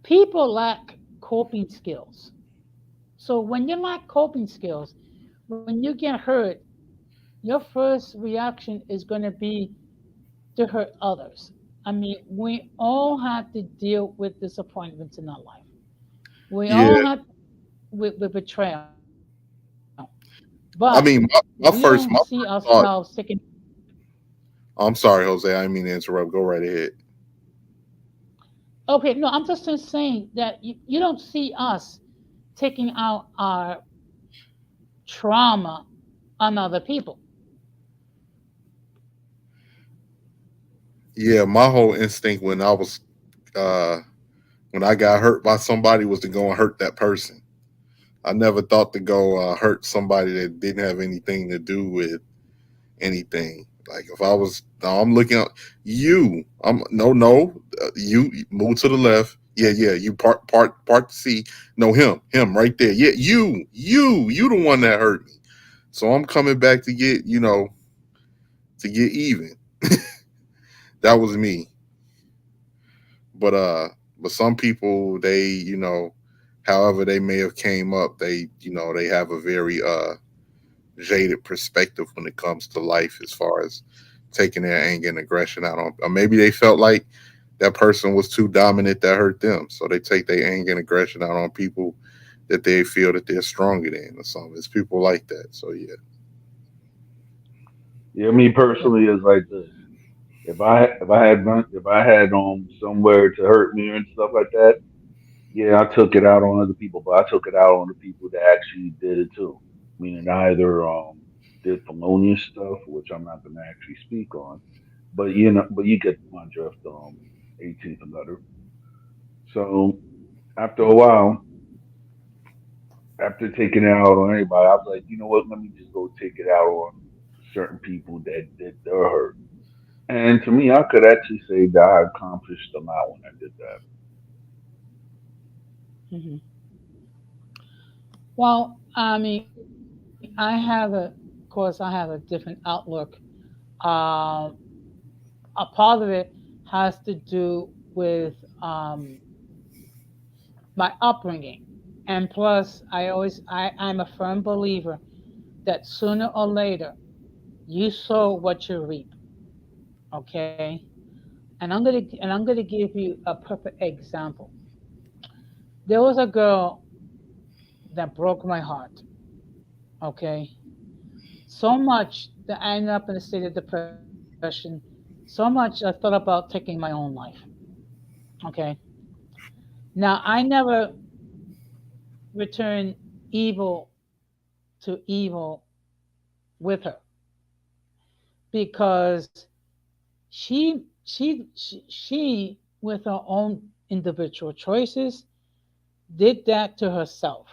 S1: people lack coping skills. So when you lack coping skills, when you get hurt, your first reaction is going to be to hurt others. I mean, we all have to deal with disappointments in our life. We all
S2: Yeah,
S1: have with betrayal, but
S2: I mean,
S1: we don't see
S2: my first
S1: ourselves
S2: thought.
S1: taking.
S2: I'm sorry, Jose. I didn't mean to interrupt. Go right ahead.
S1: Okay, no, I'm just saying that you don't see us taking out our trauma on other people.
S2: Yeah, my whole instinct uh when I got hurt by somebody was to go and hurt that person. I never thought to go hurt somebody that didn't have anything to do with anything. Like if I was, no, I'm looking at you. I'm no. You move to the left. Yeah, yeah. You part C. No, him right there. Yeah, you the one that hurt me. So I'm coming back to get to get even. That was me. But but some people they however they may have came up, they have a very jaded perspective when it comes to life as far as taking their anger and aggression out on, or maybe they felt like that person was too dominant that hurt them, so they take their anger and aggression out on people that they feel that they're stronger than or something. It's people like that. So yeah.
S4: Yeah, me personally is like this. If I had somewhere to hurt me and stuff like that, yeah, I took it out on other people, but I took it out on the people that actually did it too. Meaning I either did felonious stuff, which I'm not gonna actually speak on, but you get my drift. 18th and letter. So after a while, after taking it out on anybody, I was like, you know what? Let me just go take it out on certain people that did their hurt. And to me, I could actually say that I accomplished a lot when I did that.
S1: Mhm. Well, I mean, of course, I have a different outlook. Um, a part of it has to do with my upbringing, and plus, I'm a firm believer that sooner or later you sow what you reap. Okay, and I'm gonna give you a perfect example. There was a girl that broke my heart. Okay, so much that I ended up in a state of depression. So much I thought about taking my own life. Okay, now I never returned evil to evil with her because she with her own individual choices did that to herself.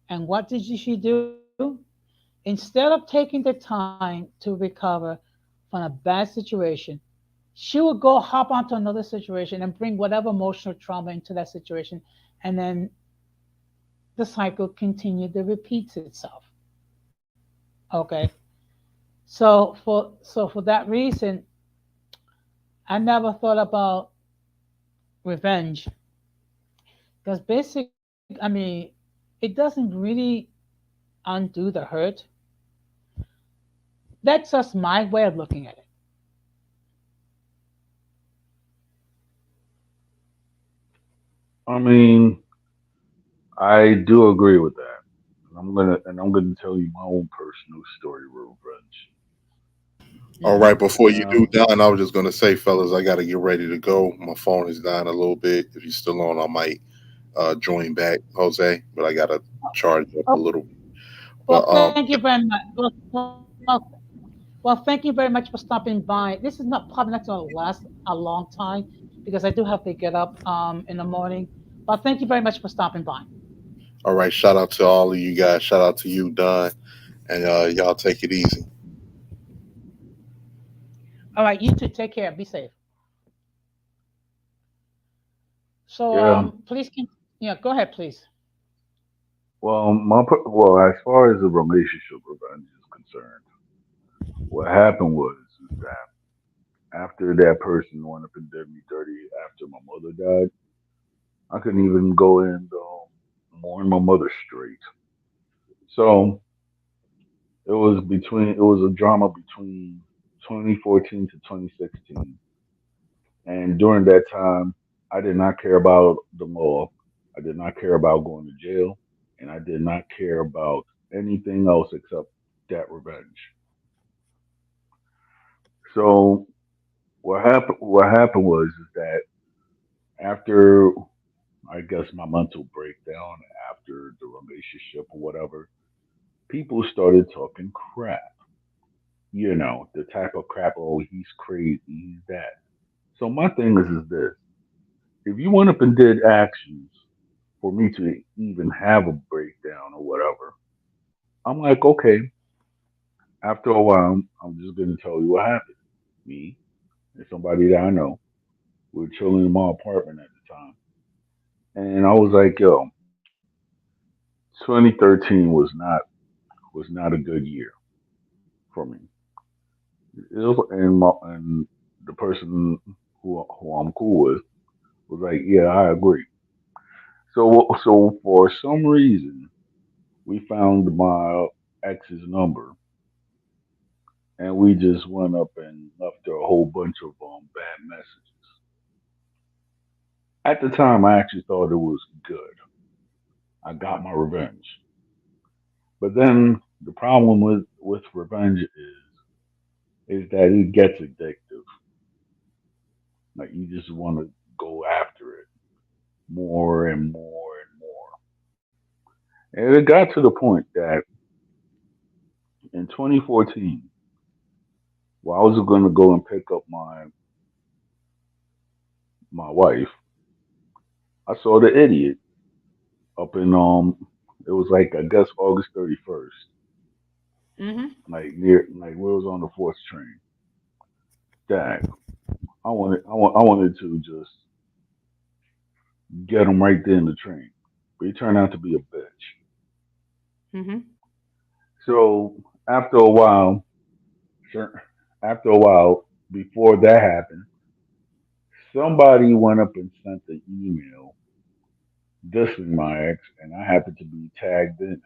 S1: And what did she do? Instead of taking the time to recover from a bad situation, she would go hop onto another situation and bring whatever emotional trauma into that situation, and then the cycle continued to repeats itself. Okay, so for that reason, I never thought about revenge because I mean, it doesn't really undo the hurt. That's just my way of looking at it.
S4: I mean, I do agree with that. And I'm gonna tell you my own personal story, real Revenge.
S2: All
S1: Hmm.
S2: right, before you do,
S4: Now,
S2: Don, I was just gonna say, fellas, I gotta get ready to go. My phone is dying a little bit. If you're still on, I might join back, Jose, but I gotta charge up a
S1: Oh,
S2: little. But
S1: well, thank you very much. Well, thank you very much for stopping by. This is not probably not going to last a long time because I do have to get up in the morning. But thank you very much for stopping by.
S2: all right, shout out to all of you guys. Shout out to you, Don, and y'all take it easy.
S1: All right, you too. Take care. Be safe. So
S4: yeah.
S1: please, yeah, go ahead, please.
S4: Well, as far as the relationship revenge is concerned, what happened was is that after that person went up and did me dirty after my mother died, I couldn't even go and mourn my mother straight. So it was a drama between 2014 to 2016, and during that time, I did not care about the law. I did not care about going to jail, and I did not care about anything else except that revenge. So what happened was is that after I guess my mental breakdown after the relationship or whatever, people started talking crap. The type of crap, oh, he's crazy, he's that. So my thing is this: if you went up and did actions, for me to even have a breakdown or whatever. I'm like, okay, after a while, I'm just going to tell you what happened. Me and somebody that I know, we were chilling in my apartment at the time. And I was like, yo, 2013 was not a good year for me. And the person who I'm cool with was like, yeah, I agree. So for some reason, we found my ex's number, and we just went up and left her a whole bunch of bad messages. At the time, I actually thought it was good. I got my revenge. But then the problem with revenge is that it gets addictive. Like you just want to go after it more and more and more. And it got to the point that in 2014, while I was going to go and pick up my wife, I saw the idiot up in it was like I guess August 31st,
S1: Mm-hmm.
S4: like near like where it was on the fourth train. Dang, I wanted to just get him right there in the train, but he turned out to be a bitch.
S1: Mm-hmm.
S4: So after a while, sure, after a while, before that happened, somebody went up and sent an email dissing my ex, and I happened to be tagged in it,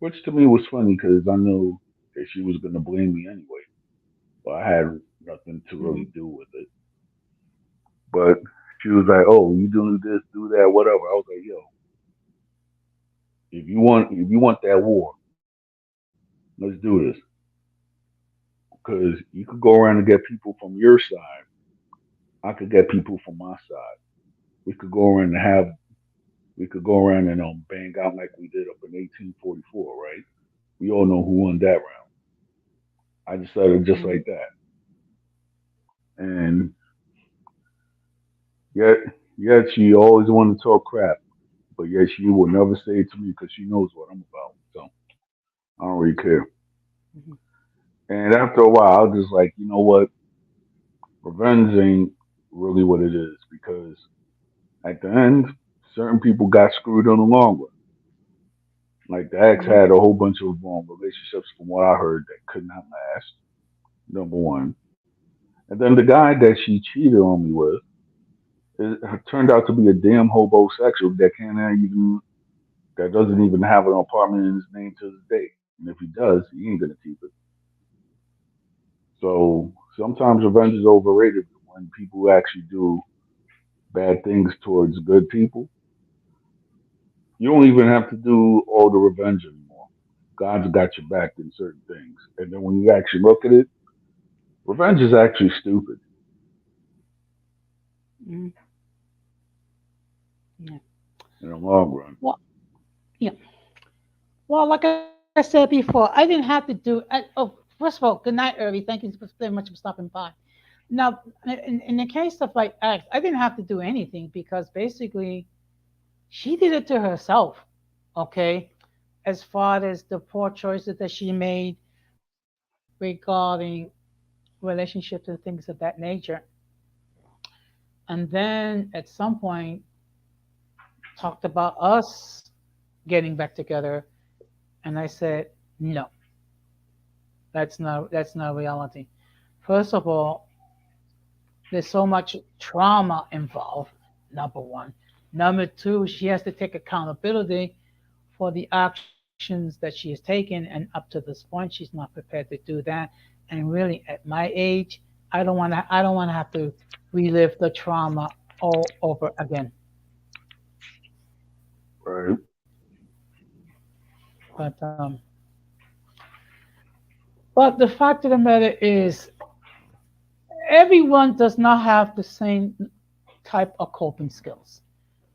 S4: which to me was funny because I knew that she was going to blame me anyway. But I had nothing to
S1: Mm-hmm.
S4: really do with it. But she was like, "Oh, you do this, do that, whatever." I was like, "Yo, if you want that war, let's do this. Because you could go around and get people from your side. I could get people from my side. We could go around and have we could go around and bang out like we did up in 1844, right? We all know who won that round. I decided just
S1: Mm-hmm.
S4: like that, and yet yet she always wanted to talk crap, but yet she will never say it to me because she knows what I'm about. So I don't really care.
S1: Mm-hmm.
S4: And after a while, I was just like, you know what? Revenge ain't really what it is because at the end, certain people got screwed in the long run. Like the ex
S1: Mm-hmm.
S4: had a whole bunch of relationships, from what I heard, that could not last. Number one, and then the guy that she cheated on me with turned out to be a damn homosexual that doesn't even have an apartment in his name to this day. And if he does, he ain't gonna keep it. So sometimes revenge is overrated when people actually do bad things towards good people. You don't even have to do all the revenge anymore. God's got your back in certain things. And then when you actually look at it, revenge is actually stupid
S1: Mm-hmm. Yeah.
S4: in the long run.
S1: Well, yeah. Well, like I said before, I didn't have to do. First of all, good night, Irby. Thank you very much for stopping by. Now, in the case of like X, I didn't have to do anything because basically she did it to herself. Okay, as far as the poor choices that she made regarding relationships and things of that nature. And then at some point talked about us getting back together, and I said no, that's not reality. First of all, there's so much trauma involved. Number one. Number two, she has to take accountability for the actions that she has taken, and up to this point, she's not prepared to do that. And really, at my age, I don't want to have to relive the trauma all over again.
S4: Right?
S1: But but the fact of the matter is, everyone does not have the same type of coping skills.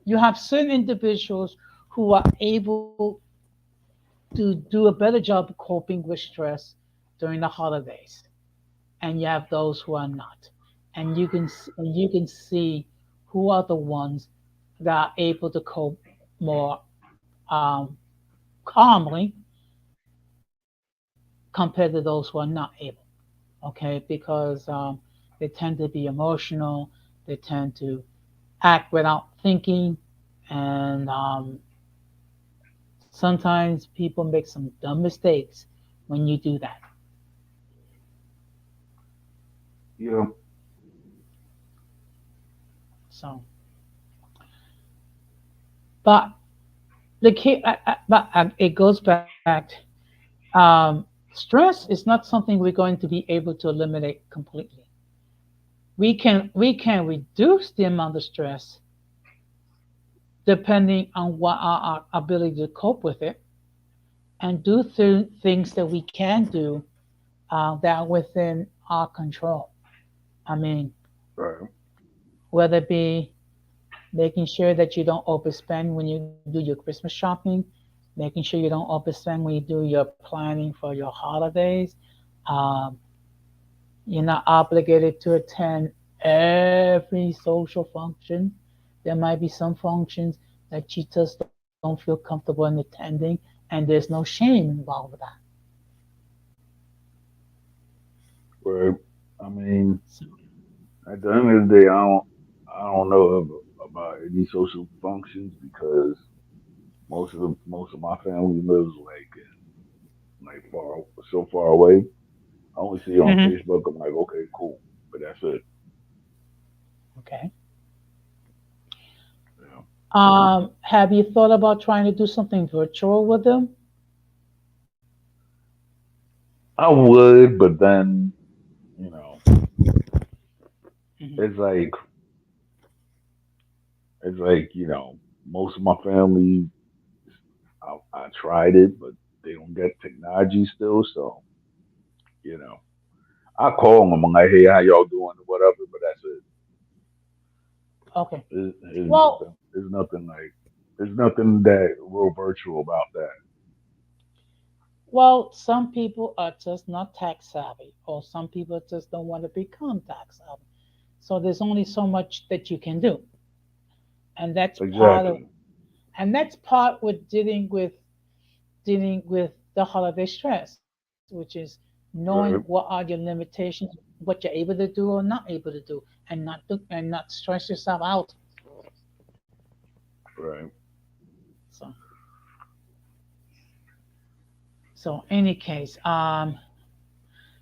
S1: You have certain individuals who are able to do a better job of coping with stress during the holidays, and you have those who are not. And you can see who are the ones that are able to cope more um, calmly compared to those who are not able. Okay, because they tend to be emotional, they tend to act without thinking, and sometimes people make some dumb mistakes when you do that.
S4: Yeah.
S1: So, but the key, but it goes back. Stress is not something we're going to be able to eliminate completely. We can reduce the amount of stress depending on what our ability to cope with it and do things that we can do that are within our control. I mean,
S4: Right.
S1: whether it be making sure that you don't overspend when you do your Christmas shopping, making sure you don't overspend when you do your planning for your holidays. Um, you're not obligated to attend every social function. There might be some functions that you just don't feel comfortable in attending, and there's no shame involved with that.
S4: Right. I mean,
S1: So,
S4: at the end of the day, I don't know about any social functions because most of my family lives like far so far away. I only see it on
S1: mhm,
S4: Facebook. I'm like, okay, cool, but that's it.
S1: okay.
S4: Yeah.
S1: Have you thought about trying to do something virtual with them?
S4: I would, but then you know,
S1: Mhm.
S4: it's like most of my family. I tried it, but they don't get technology still. So you know, I call them. I'm like, hey, how y'all doing? Whatever, but that's it.
S1: Okay.
S4: It's
S1: Well,
S4: nothing. There's nothing that real virtual about that.
S1: some people are just not tech savvy, or some people just don't want to become tech savvy. So there's only so much that you can do, and
S4: Exactly.
S1: that's part with dealing with the holiday stress, which is knowing what
S4: Right.
S1: are your limitations, what you're able to do or not able to do, and not stress yourself out.
S4: Right.
S1: So any case,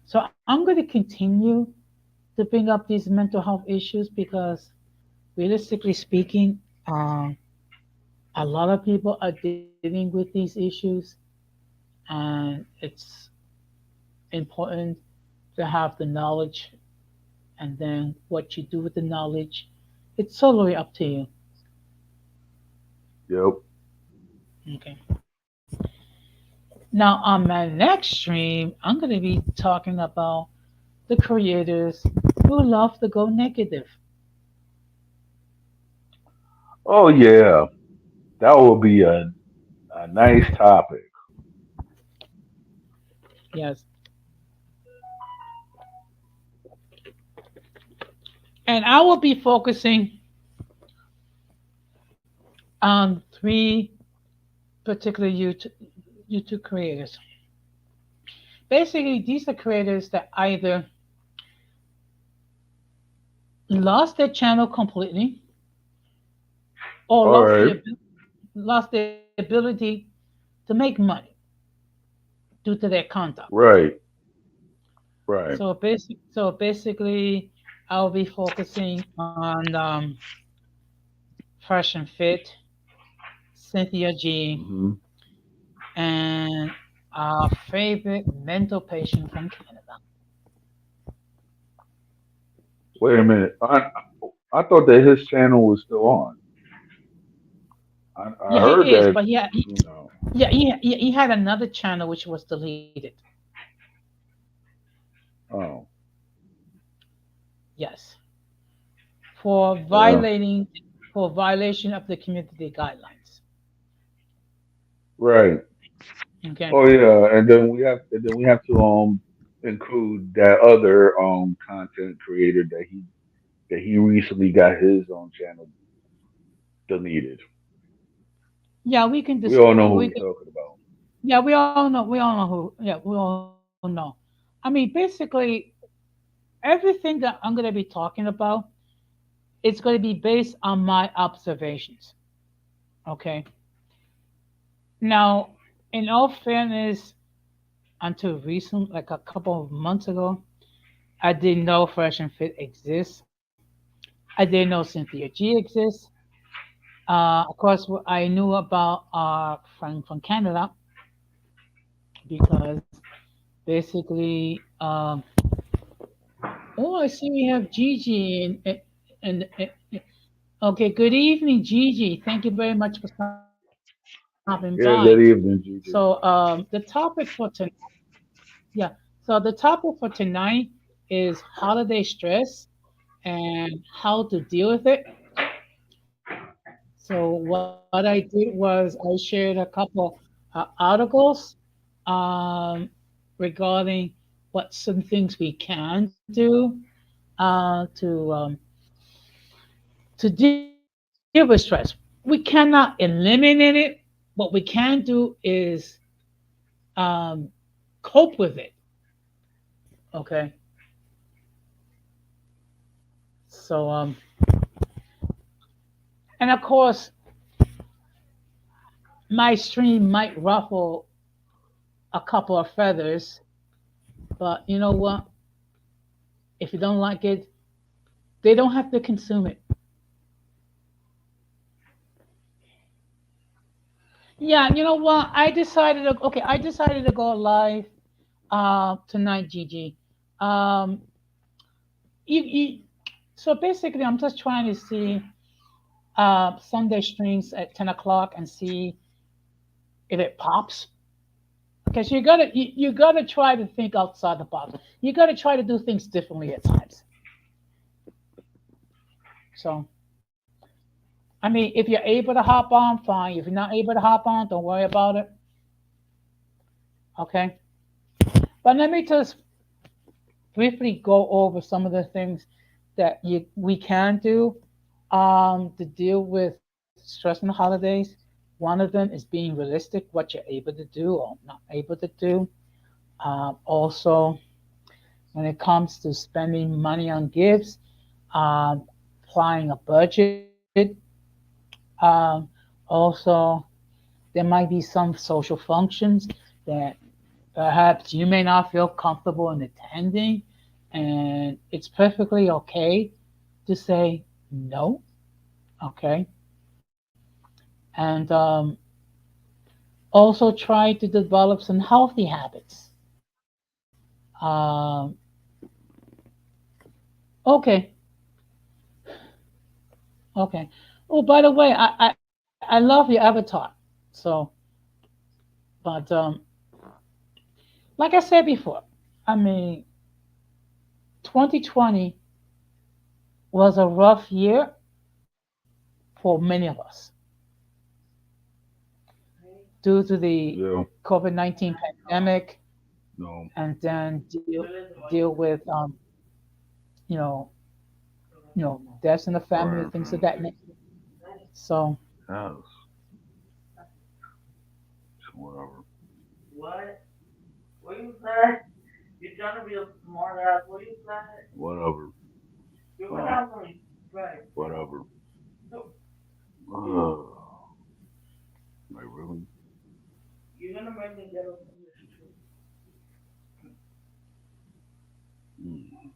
S1: so I'm going to continue to bring up these mental health issues because realistically speaking, um, a lot of people are dealing with these issues, and it's important to have the knowledge, and then what you do with the knowledge, it's totally up to you.
S4: Yep.
S1: Okay. Now, on my next stream, I'm going to be talking about the creators who love to go negative.
S4: Oh yeah, that would be a nice topic.
S1: Yes. And I will be focusing on three particular YouTube creators. Basically, these are creators that either lost their channel completely or
S4: All right.
S1: lost the ability to make money due to their conduct.
S4: Right. Right.
S1: So basically, I'll be focusing on Fresh and Fit, Cynthia G,
S4: Hmm.
S1: and our favorite mental patient from Canada.
S4: Wait a minute. I thought that his channel was still on. I
S1: Yeah, he
S4: heard
S1: is,
S4: that.
S1: but
S4: You know.
S1: yeah, he had another channel which was deleted.
S4: Oh.
S1: Yes, for
S4: Yeah.
S1: violating for violation of the community guidelines.
S4: Right.
S1: Okay.
S4: Oh yeah. And then we have to include that other content creator that he recently got his own channel deleted.
S1: Yeah, we can
S4: We all know who
S1: we
S4: we're
S1: can,
S4: talking about.
S1: yeah, we all know who, yeah, we all know. I mean, basically, everything that I'm going to be talking about, it's going to be based on my observations. Okay. Now, in all fairness, until recent, like a couple of months ago, I didn't know Fresh and Fit exists. I didn't know Cynthia G exists. Of course, I knew about our friend from Canada because basically, oh, I see we have Gigi and okay. Good evening, Gigi. Thank you very much for stopping by.
S4: Yeah,
S1: So,
S4: good evening,
S1: the
S4: Gigi.
S1: topic for tonight, yeah. So the topic for tonight is holiday stress and how to deal with it. So what I did was I shared a couple articles um, regarding what some things we can do to deal with stress. We cannot eliminate it. What we can do is um, cope with it. Okay. So and of course my stream might ruffle a couple of feathers, but you know what? If you don't like it, they don't have to consume it. Yeah, you know what? I decided to go live tonight, Gigi. Um you so basically I'm just trying to see Sunday streams at 10 o'clock and see if it pops. Because you gotta try to think outside the box. You gotta try to do things differently at times. So I mean if you're able to hop on, fine. If you're not able to hop on, don't worry about it. Okay. But let me just briefly go over some of the things that we can do to deal with stress in the holidays. One of them is being realistic, what you're able to do or not able to do. Also, when it comes to spending money on gifts, um, applying a budget. Um, Also, there might be some social functions that perhaps you may not feel comfortable in attending, and it's perfectly okay to say no. Okay, and also try to develop some healthy habits. Um, okay, okay. Oh, by the way, I love your avatar. So, but like I said before, I mean, 2020 was a rough year for many of us due to the
S4: Yeah,
S1: COVID-19 pandemic,
S4: no,
S1: and then deal with you know deaths in the family and
S4: right.
S1: things of that nature. So
S4: Yes, whatever. Whatever. Whatever. Like, really? Mm.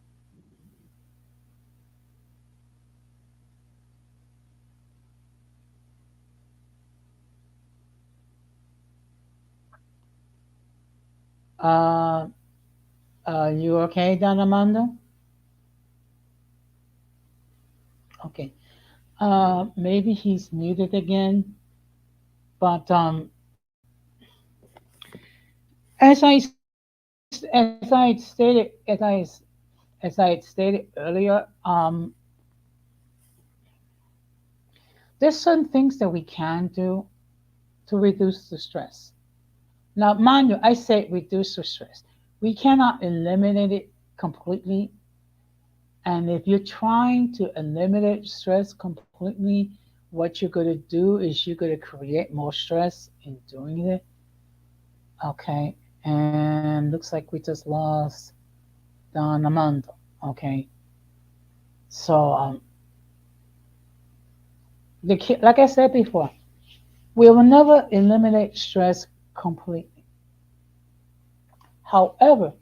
S1: uh, you okay, Don Armando? Okay. Maybe he's muted again, but as I had stated as I had stated earlier, there's certain things that we can do to reduce the stress. Now, mind you, I say reduce the stress. We cannot eliminate it completely. And if you're trying to eliminate stress completely what you're going to do is you're going to create more stress in doing it. Okay. And looks like we just lost Don Amando. Okay. So, like I said before, we will never eliminate stress completely. However,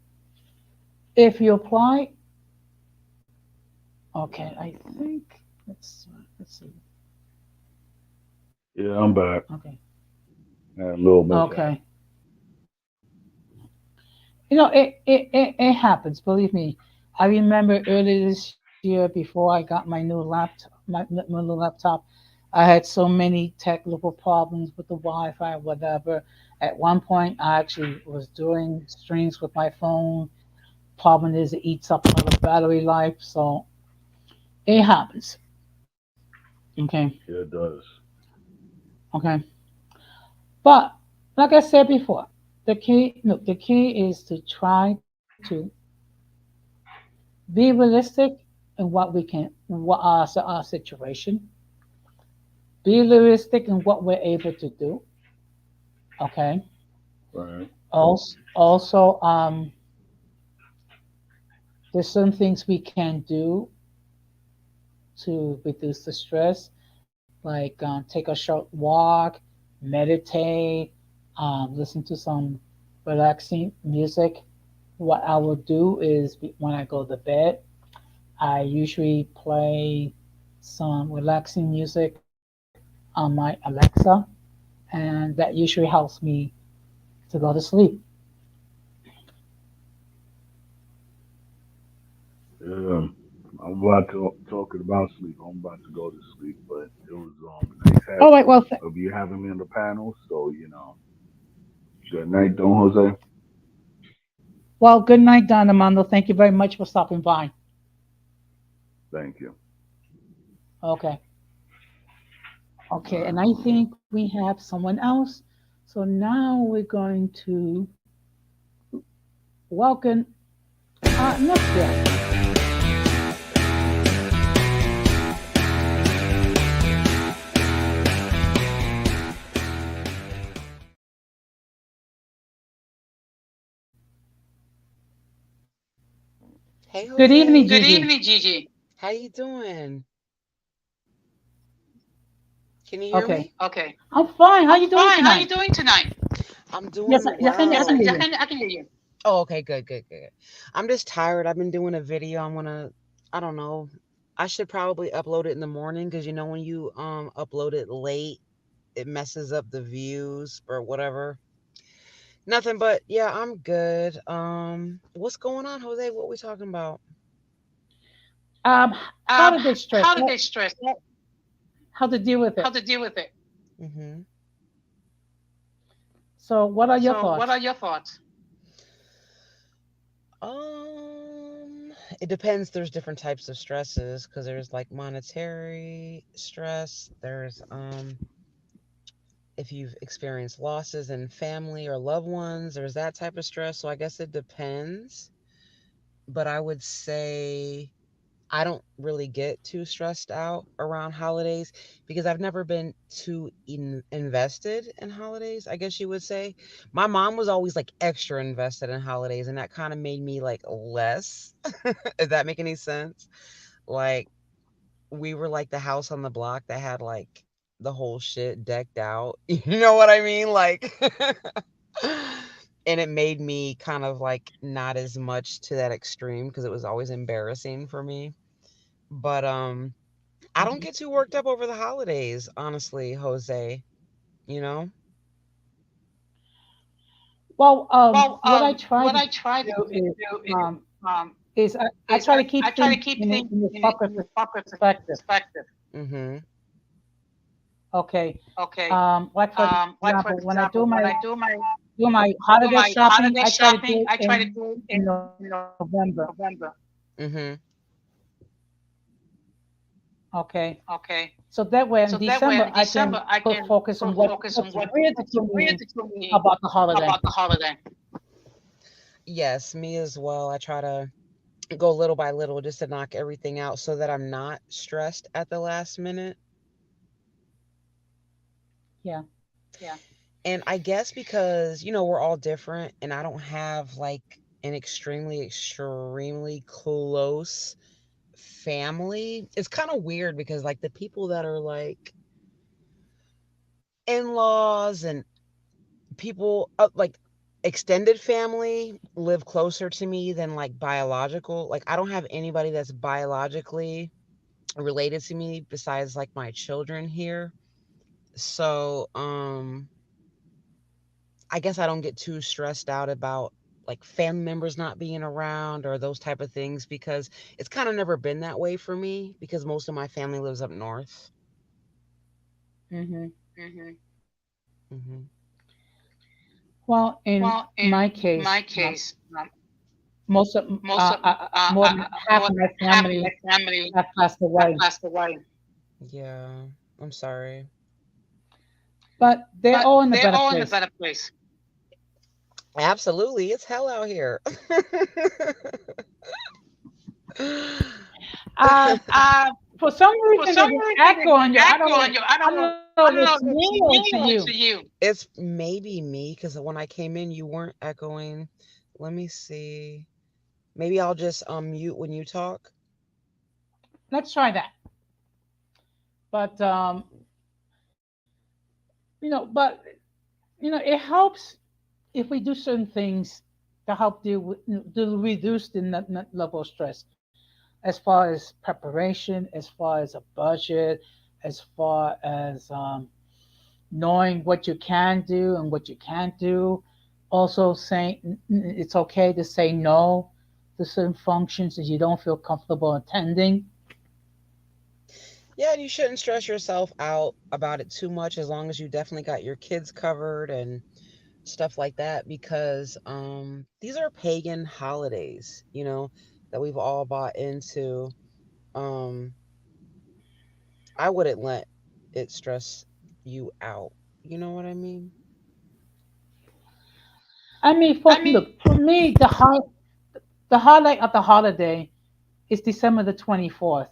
S1: if you apply, okay, I think let's see.
S4: Yeah, I'm back.
S1: Okay,
S4: Had a little mishap.
S1: okay. It happens. Believe me. I remember earlier this year before I got my new laptop, my new laptop, I had so many technical problems with the Wi-Fi, whatever. At one point, I actually was doing streams with my phone. Problem is, it eats up a lot of battery life, so it happens. Okay,
S4: Yeah, it does.
S1: okay. But like I said before, the key is to try to be realistic in what we can, what our situation. Be realistic in what we're able to do. Okay.
S4: Right.
S1: Also, there's some things we can do to reduce the stress, like take a short walk, meditate, listen to some relaxing music. What I will do is when I go to bed, I usually play some relaxing music on my Alexa, and that usually helps me to go to sleep.
S4: Yeah. I'm about to talking about sleep. I'm about to go to sleep, but it was nice
S1: All
S4: having
S1: right, well,
S4: of you having me on the panel. So good night, Don Jose.
S1: well, good night, Don Amando. Thank you very much for stopping by.
S4: Thank you.
S1: Okay.
S4: All
S1: Okay,
S4: right.
S1: and I think we have someone else. So now we're going to welcome Nutria.
S5: Hey
S1: Good evening,
S5: Jose,
S1: Good evening, Gigi.
S5: how you doing? Can you hear
S1: Okay.
S5: me?
S1: Okay. I'm fine. How
S5: I'm
S1: you doing
S5: fine. How
S1: tonight?
S5: you doing tonight? I'm
S1: Yes,
S5: doing
S1: yes, I can
S5: well.
S1: hear you.
S5: I can hear you. Oh, okay, good, good, good. I'm just tired. I've been doing a video. I don't know. I should probably upload it in the morning because when you upload it late, it messes up the views or whatever. Nothing but yeah, I'm good. What's going on, Jose? What we talking about?
S1: Um, holiday stress.
S5: Holiday stress.
S1: How to deal with
S5: How
S1: it.
S5: to deal with it. Mhm.
S1: So, what are your
S5: So, what
S1: thoughts?
S5: are your thoughts? Um, it depends. There's different types of stresses because there's like monetary stress. There's if you've experienced losses in family or loved ones, there's that type of stress. So I guess it depends. But I would say I don't really get too stressed out around holidays because I've never been too invested in holidays, I guess you would say. My mom was always like extra invested in holidays, and that kind of made me like less. Does that make any sense? Like, we were like the house on the block that had like the whole shit decked out. You know what I mean? Like, and it made me kind of like not as much to that extreme because it was always embarrassing for me. But I don't get too worked up over the holidays, honestly, Jose, you know?
S1: Well,
S5: Well,
S1: what I try
S5: what
S1: to
S5: I try to
S1: do
S5: do
S1: um,
S5: um,
S1: is I
S5: is
S1: try to
S5: I
S1: keep
S5: try to
S1: things
S5: keep things
S1: in the proper
S5: in the proper
S1: perspective.
S5: perspective. Mm-hmm.
S1: Okay.
S5: Okay.
S1: Like for
S5: Like for
S1: example,
S5: example, when I
S1: do my
S5: do
S1: holiday
S5: my
S1: shopping,
S5: holiday
S1: I try to
S5: shopping,
S1: do
S5: I
S1: it
S5: try to do it
S1: in
S5: in
S1: November.
S5: Mm-hmm.
S1: Okay.
S5: Okay.
S1: So that way in
S5: So that way
S1: December
S5: in
S1: I can
S5: December I
S1: put
S5: can
S1: focus on
S5: put focus on
S1: what's really
S5: what's
S1: to
S5: real
S1: me
S5: to me
S1: about the holiday.
S5: about the holiday. Yes, me as well. I try to go little by little just to knock everything out so that I'm not stressed at the last minute.
S1: Yeah.
S5: And I guess because, we're all different and I don't have like an extremely close family. It's kind of weird because like the people that are like in-laws and people like extended family live closer to me than like biological. Like I don't have anybody that's biologically related to me besides like my children here. So, I guess I don't get too stressed out about like family members not being around or those type of things because it's kind of never been that way for me because most of my family lives up north.
S1: Hmm.
S3: Hmm.
S5: Hmm.
S1: Well, in
S3: Well,
S1: my
S3: in my
S1: case,
S3: case,
S1: most of
S3: most of
S1: more than half
S3: more
S1: of
S3: than
S1: my
S3: half of my
S1: family
S3: family
S1: have passed
S3: have
S1: away,
S3: passed away,
S5: Yeah, I'm sorry.
S1: but they're
S3: but
S1: all in a
S3: they're
S1: better
S3: all in a
S1: place.
S3: better place.
S5: Absolutely, it's hell out here.
S1: Uh, for some
S3: For
S1: reason,
S3: some
S1: there's an
S3: reason,
S1: echo
S3: there's an
S1: on you.
S3: echo on you.
S1: I don't know
S3: I
S1: if
S3: don't know
S1: it's
S3: if it's
S1: me or
S3: me
S1: it's
S3: or it's
S1: you.
S3: you.
S5: It's maybe me because when I came in, you weren't echoing. Let me see. Maybe I'll just mute when you talk.
S1: Let's try that. But but it helps if we do certain things to help deal with to reduce the net level of stress, as far as preparation, as far as a budget, as far as knowing what you can do and what you can't do. Also, saying it's okay to say no to certain functions that you don't feel comfortable attending.
S5: Yeah, and you shouldn't stress yourself out about it too much as long as you definitely got your kids covered and stuff like that because these are pagan holidays, that we've all bought into. Um I wouldn't let it stress you out. You know what I mean?
S1: I mean,
S3: I mean,
S1: look, for me, the highlight of the holiday is December the 24th,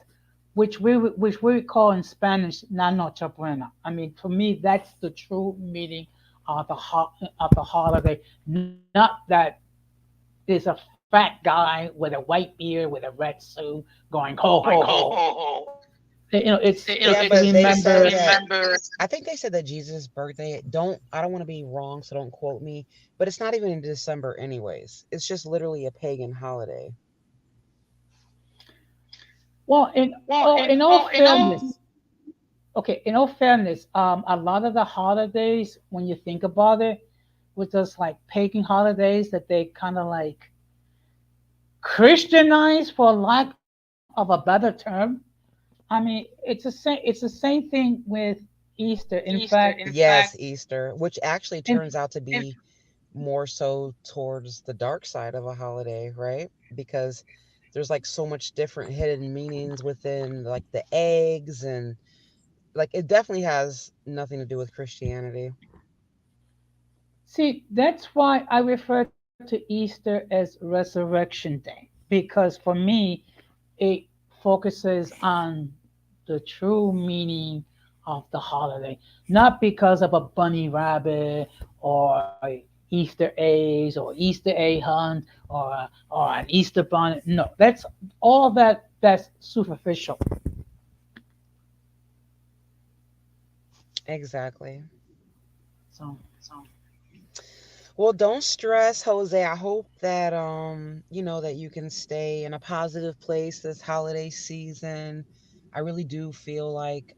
S1: which we call in Spanish "La Noche Buena." I mean, for me, that's the true meaning of the holiday. Not that there's a fat guy with a white beard with a red suit going ho
S3: going
S1: ho
S3: ho
S1: ho.
S3: ho ho.
S5: Yeah,
S1: It's to
S5: but
S3: It's
S5: they
S3: to
S1: remember.
S5: said that
S3: remember.
S5: I think they said that Jesus' birthday, I don't want to be wrong, so don't quote me, but it's not even in December anyways. It's just literally a pagan holiday.
S1: Well,
S3: Well,
S1: in all
S3: in all,
S1: fairness, okay, in all fairness, a lot of the holidays, when you think about it, were just like pagan holidays that they kind of like Christianized, for lack of a better term. I mean, it's the same thing with Easter. In
S3: Easter,
S1: fact,
S3: in fact,
S5: Yes, Easter, which actually
S1: in,
S5: turns out to
S3: in
S5: be more so towards the dark side of a holiday, right? Because there's like so much different hidden meanings within like the eggs and like it definitely has nothing to do with Christianity.
S1: see, that's why I refer to Easter as Resurrection Day, because for me, it focuses on the true meaning of the holiday, not because of a bunny rabbit or Easter eggs or Easter egg hunt or an Easter bunny. No, that's all that's superficial.
S5: Exactly.
S1: So
S3: so
S5: Well, don't stress, Jose. I hope that that you can stay in a positive place this holiday season. I really do feel like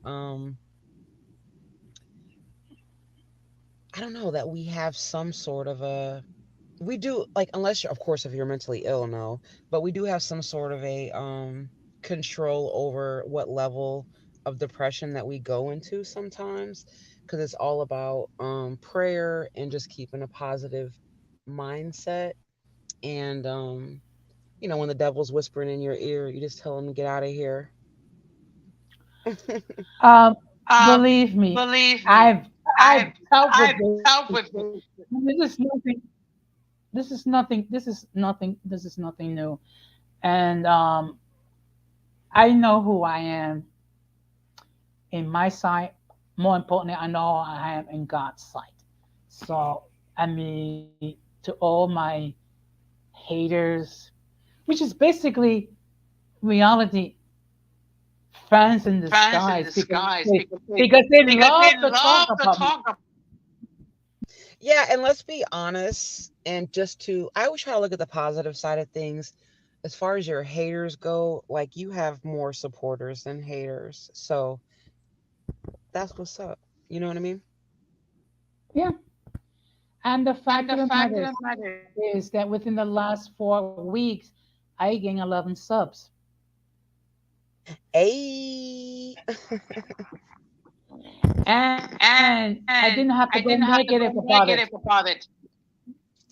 S5: I don't know that we have some sort of a we do like unless you're of course if you're mentally ill, no, but we do have some sort of a control over what level of depression that we go into sometimes because it's all about prayer and just keeping a positive mindset. And when the devil's whispering in your ear, you just tell him to get out of here.
S1: um,
S3: um,
S1: believe me,
S3: believe me,
S1: I've
S3: I've
S1: I've dealt with
S3: I've
S1: this.
S3: dealt with this.
S1: This is nothing. This is nothing. This is nothing. This is nothing new. And I know who I am in my side. more importantly, I know I am in God's sight. So, I mean, to all my haters, which is basically reality, fans in disguise, because they love to talk about me.
S5: Yeah, and let's be honest, and just to, I always try to look at the positive side of things. As far as your haters go, like you have more supporters than haters. So that's what's up. You know what I mean?
S1: Yeah. And the fact of the matter is that within the last 4 weeks, I gained 11 subs.
S5: Hey.
S1: And I didn't have to go negative about it.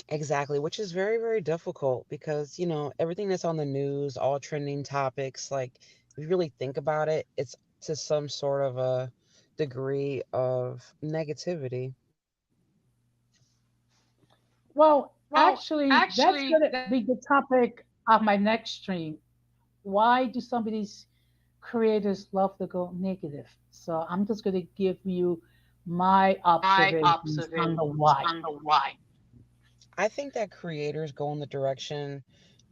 S5: Exactly, which is very, very difficult because, everything that's on the news, all trending topics, like, if you really think about it, it's to some sort of a degree of negativity.
S1: Well, actually, that's going to be the topic of my next stream. Why do some of these creators love to go negative? So I'm just going to give you my observations on the why.
S5: I think that creators go in the direction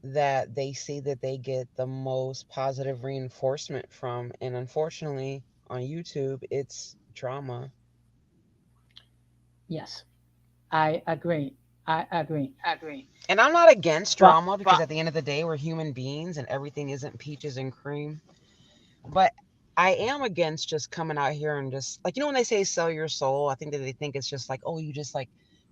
S5: that they see that they get the most positive reinforcement from. And unfortunately, on YouTube, it's drama.
S1: Yes, I agree. I agree.
S5: And I'm not against
S1: But
S5: drama because at the end of the day, we're human beings and everything isn't peaches and cream. But I am against just coming out here and just, like, when they say sell your soul, I think that they think it's just like, oh, you just like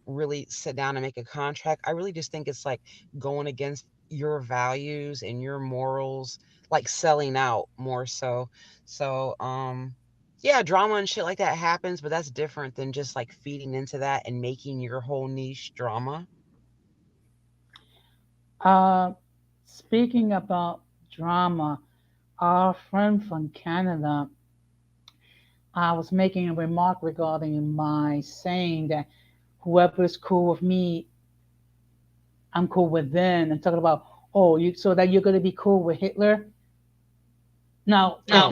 S5: really sit down and make a contract. I really just think it's like going against your values and your morals, like selling out more so. So, yeah, drama and shit like that happens, but that's different than just like feeding into that and making your whole niche drama.
S1: uh, speaking about drama, our friend from Canada, I was making a remark regarding my saying that whoever's cool with me, I'm cool with them, and talking about, oh, you so that you're going to be cool with Hitler. Now,
S5: Oh,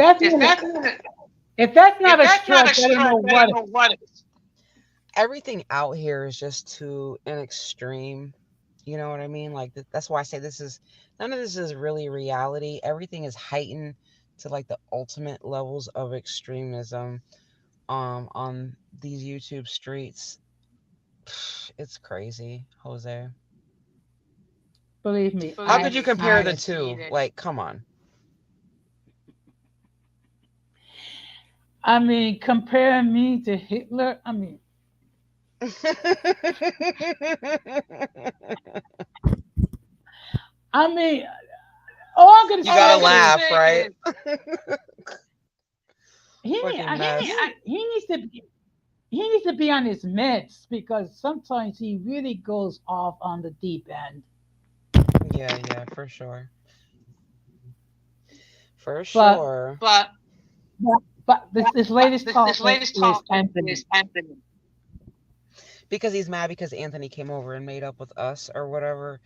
S1: if that's not a stretch, I don't know what.
S5: everything out here is just to an extreme. You know what I mean? Like that's why I say this is none of this is really reality. Everything is heightened to like the ultimate levels of extremism on these YouTube streets. It's crazy, Jose.
S1: Believe me,
S5: How could you compare the two? Like, come on.
S1: I mean, comparing me to Hitler. I mean, all I'm gonna
S5: You gotta
S1: say is
S5: laugh, right?
S1: I
S5: Fucking
S1: mean,
S5: mess.
S1: he needs to be on his meds because sometimes he really goes off on the deep end.
S5: Yeah, yeah, for sure. For
S1: But
S5: sure.
S1: this latest topic is Anthony.
S5: Because he's mad because Anthony came over and made up with us or whatever.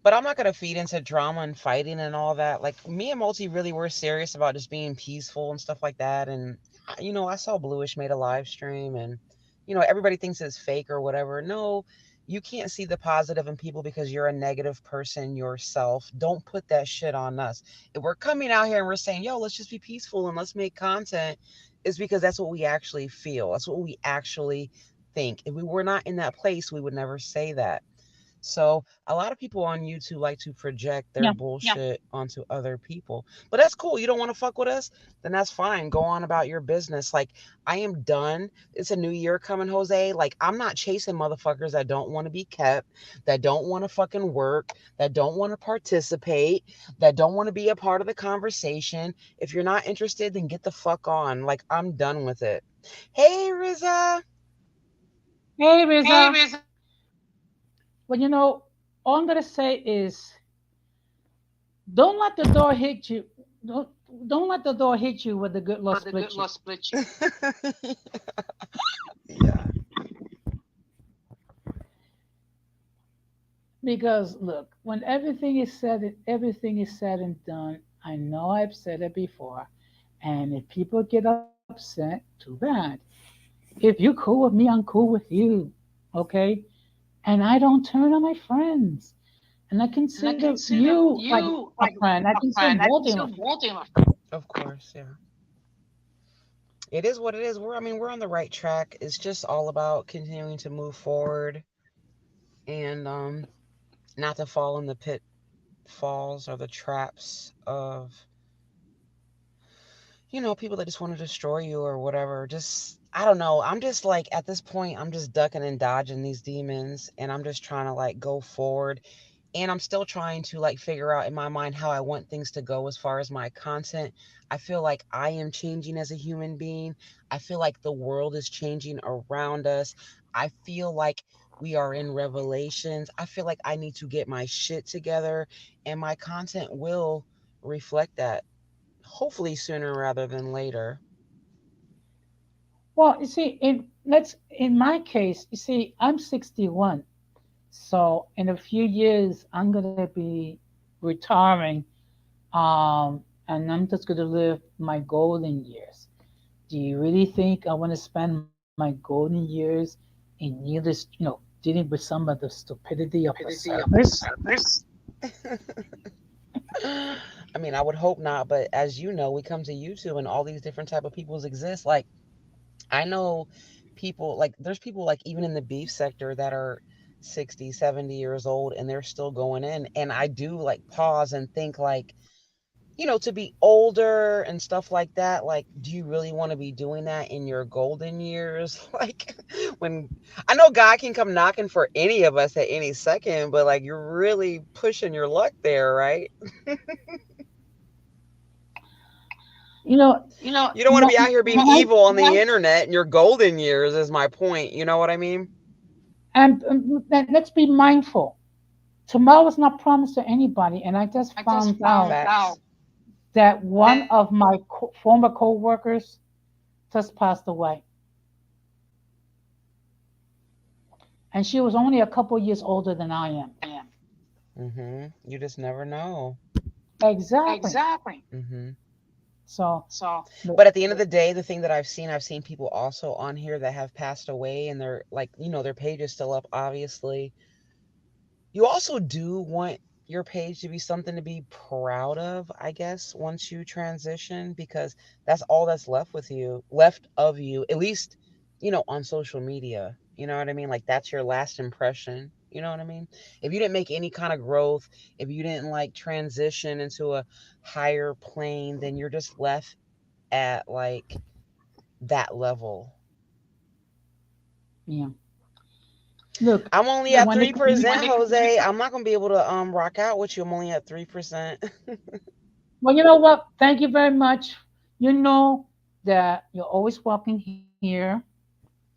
S5: But I'm not gonna feed into drama and fighting and all that. Like me and Multi really were serious about just being peaceful and stuff like that. And I saw Bluish made a live stream, and everybody thinks it's fake or whatever. No, you can't see the positive in people because you're a negative person yourself. Don't put that shit on us. If we're coming out here and we're saying, yo, let's just be peaceful and let's make content, it's because that's what we actually feel. That's what we actually think. If we were not in that place, we would never say that. So a lot of people on YouTube like to project their
S1: Yeah.
S5: bullshit onto other people. But that's cool. You don't want to fuck with us? Then that's fine. Go on about your business. Like, I am done. It's a new year coming, Jose. Like, I'm not chasing motherfuckers that don't want to be kept, that don't want to fucking work, that don't want to participate, that don't want to be a part of the conversation. If you're not interested, then get the fuck on. Like, I'm done with it. Hey, Riza.
S1: Hey, Riza. Well, all I'm gonna say is don't let the door hit you. Don't don't let the door hit you with the good Lord split you.
S5: Yeah.
S1: Because look, when everything is said and done, I know I've said it before, and if people get upset upset, too bad. If you're cool with me, I'm cool with you. Okay? And I don't turn on my friends. And I consider you like a friend. I consider Walter a friend.
S5: Of course, yeah. It is what it is. We're on the right track. It's just all about continuing to move forward and not to fall in the pitfalls or the traps of people that just want to destroy you or whatever. Just, I don't know. I'm just like, at this point, I'm just ducking and dodging these demons and I'm just trying to like go forward. And I'm still trying to like figure out in my mind how I want things to go as far as my content. I feel like I am changing as a human being. I feel like the world is changing around us. I feel like we are in revelations. I feel like I need to get my shit together and my content will reflect that, hopefully sooner rather than later.
S1: Well, you see, in my case, you see, I'm 61. So in a few years, I'm gonna be retiring, and I'm just gonna live my golden years. Do you really think I want to spend my golden years in needless, dealing with some of the stupidity of the surface?
S5: I mean, I would hope not, but as you know, we come to YouTube and all these different type of peoples exist. Like, I know people, like there's people like even in the beef sector that are 60, 70 years old and they're still going in. And I do like pause and think like, to be older and stuff like that, like, do you really want to be doing that in your golden years? Like, when I know God can come knocking for any of us at any second, but like, you're really pushing your luck there, right?
S1: You know,
S5: You don't want to
S1: my,
S5: be out here being
S1: my,
S5: evil on the internet in your golden years, is my point. You know what I mean?
S1: and let's be mindful. Tomorrow is not promised to anybody, and I just found out
S5: Facts.
S1: that one of my former co-workers just passed away, and she was only a couple years older than I am.
S5: You just never know.
S1: Exactly.
S5: hmm
S1: So,
S5: But at the end of the day, the thing that I've seen people also on here that have passed away and they're like, their page is still up, obviously. You also do want your page to be something to be proud of, I guess, once you transition, because that's all that's left of you, at least, on social media. You know what I mean? Like, that's your last impression. You know what I mean? If you didn't make any kind of growth, if you didn't like transition into a higher plane, then you're just left at like that level.
S1: yeah. Look,
S5: I'm only at
S1: when it comes,
S5: 3%, Jose. I'm not gonna be able to rock out with you. I'm only at 3%.
S1: well, you know what? Thank you very much. You know that you're always welcome here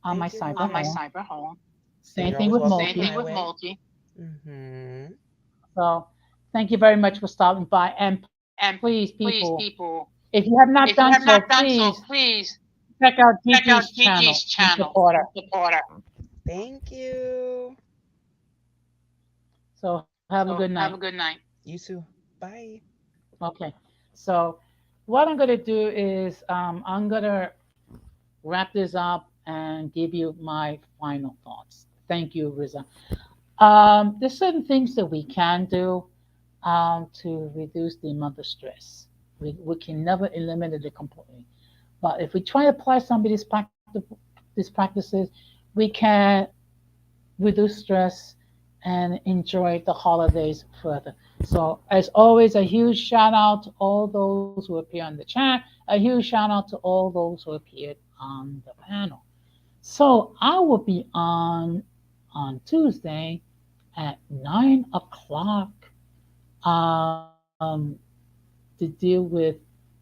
S1: on my
S5: Thank you,
S1: cyber home.
S5: Jose.
S1: Same
S5: And you're
S1: thing with
S5: always welcome to
S1: Multi.
S5: my way. Mm-hmm.
S1: So, thank you very much for stopping by. And please, people, if you have not done so, please check out Gigi's channel and support her.
S5: Thank you.
S1: So, have a good night.
S5: You too. Bye.
S1: Okay. So, what I'm going to do is I'm going to wrap this up and give you my final thoughts. Thank you, Riza. There's certain things that we can do to reduce the amount of stress. We can never eliminate it completely. But if we try to apply some of these practices, we can reduce stress and enjoy the holidays further. So, as always, a huge shout out to all those who appear on the chat, a huge shout out to all those who appeared on the panel. So, I will be on Tuesday at 9 o'clock to deal with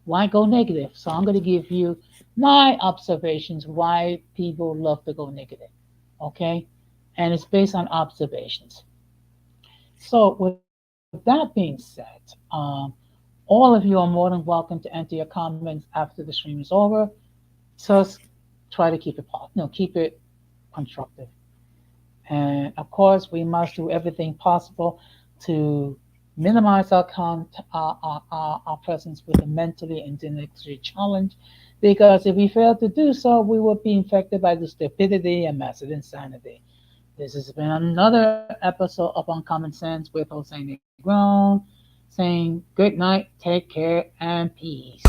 S1: why go negative. So, I'm going to give you my observations why people love to go negative. Okay? And it's based on observations. So, with that being said, all of you are more than welcome to enter your comments after the stream is over. Just try to keep it keep it constructive. And of course, we must do everything possible to minimize our presence with the mentally and intellectually challenged, because if we fail to do so, we will be infected by the stupidity and massive insanity. This has been another episode of Uncommon Sense with Jose Negron, saying good night, take care, and peace.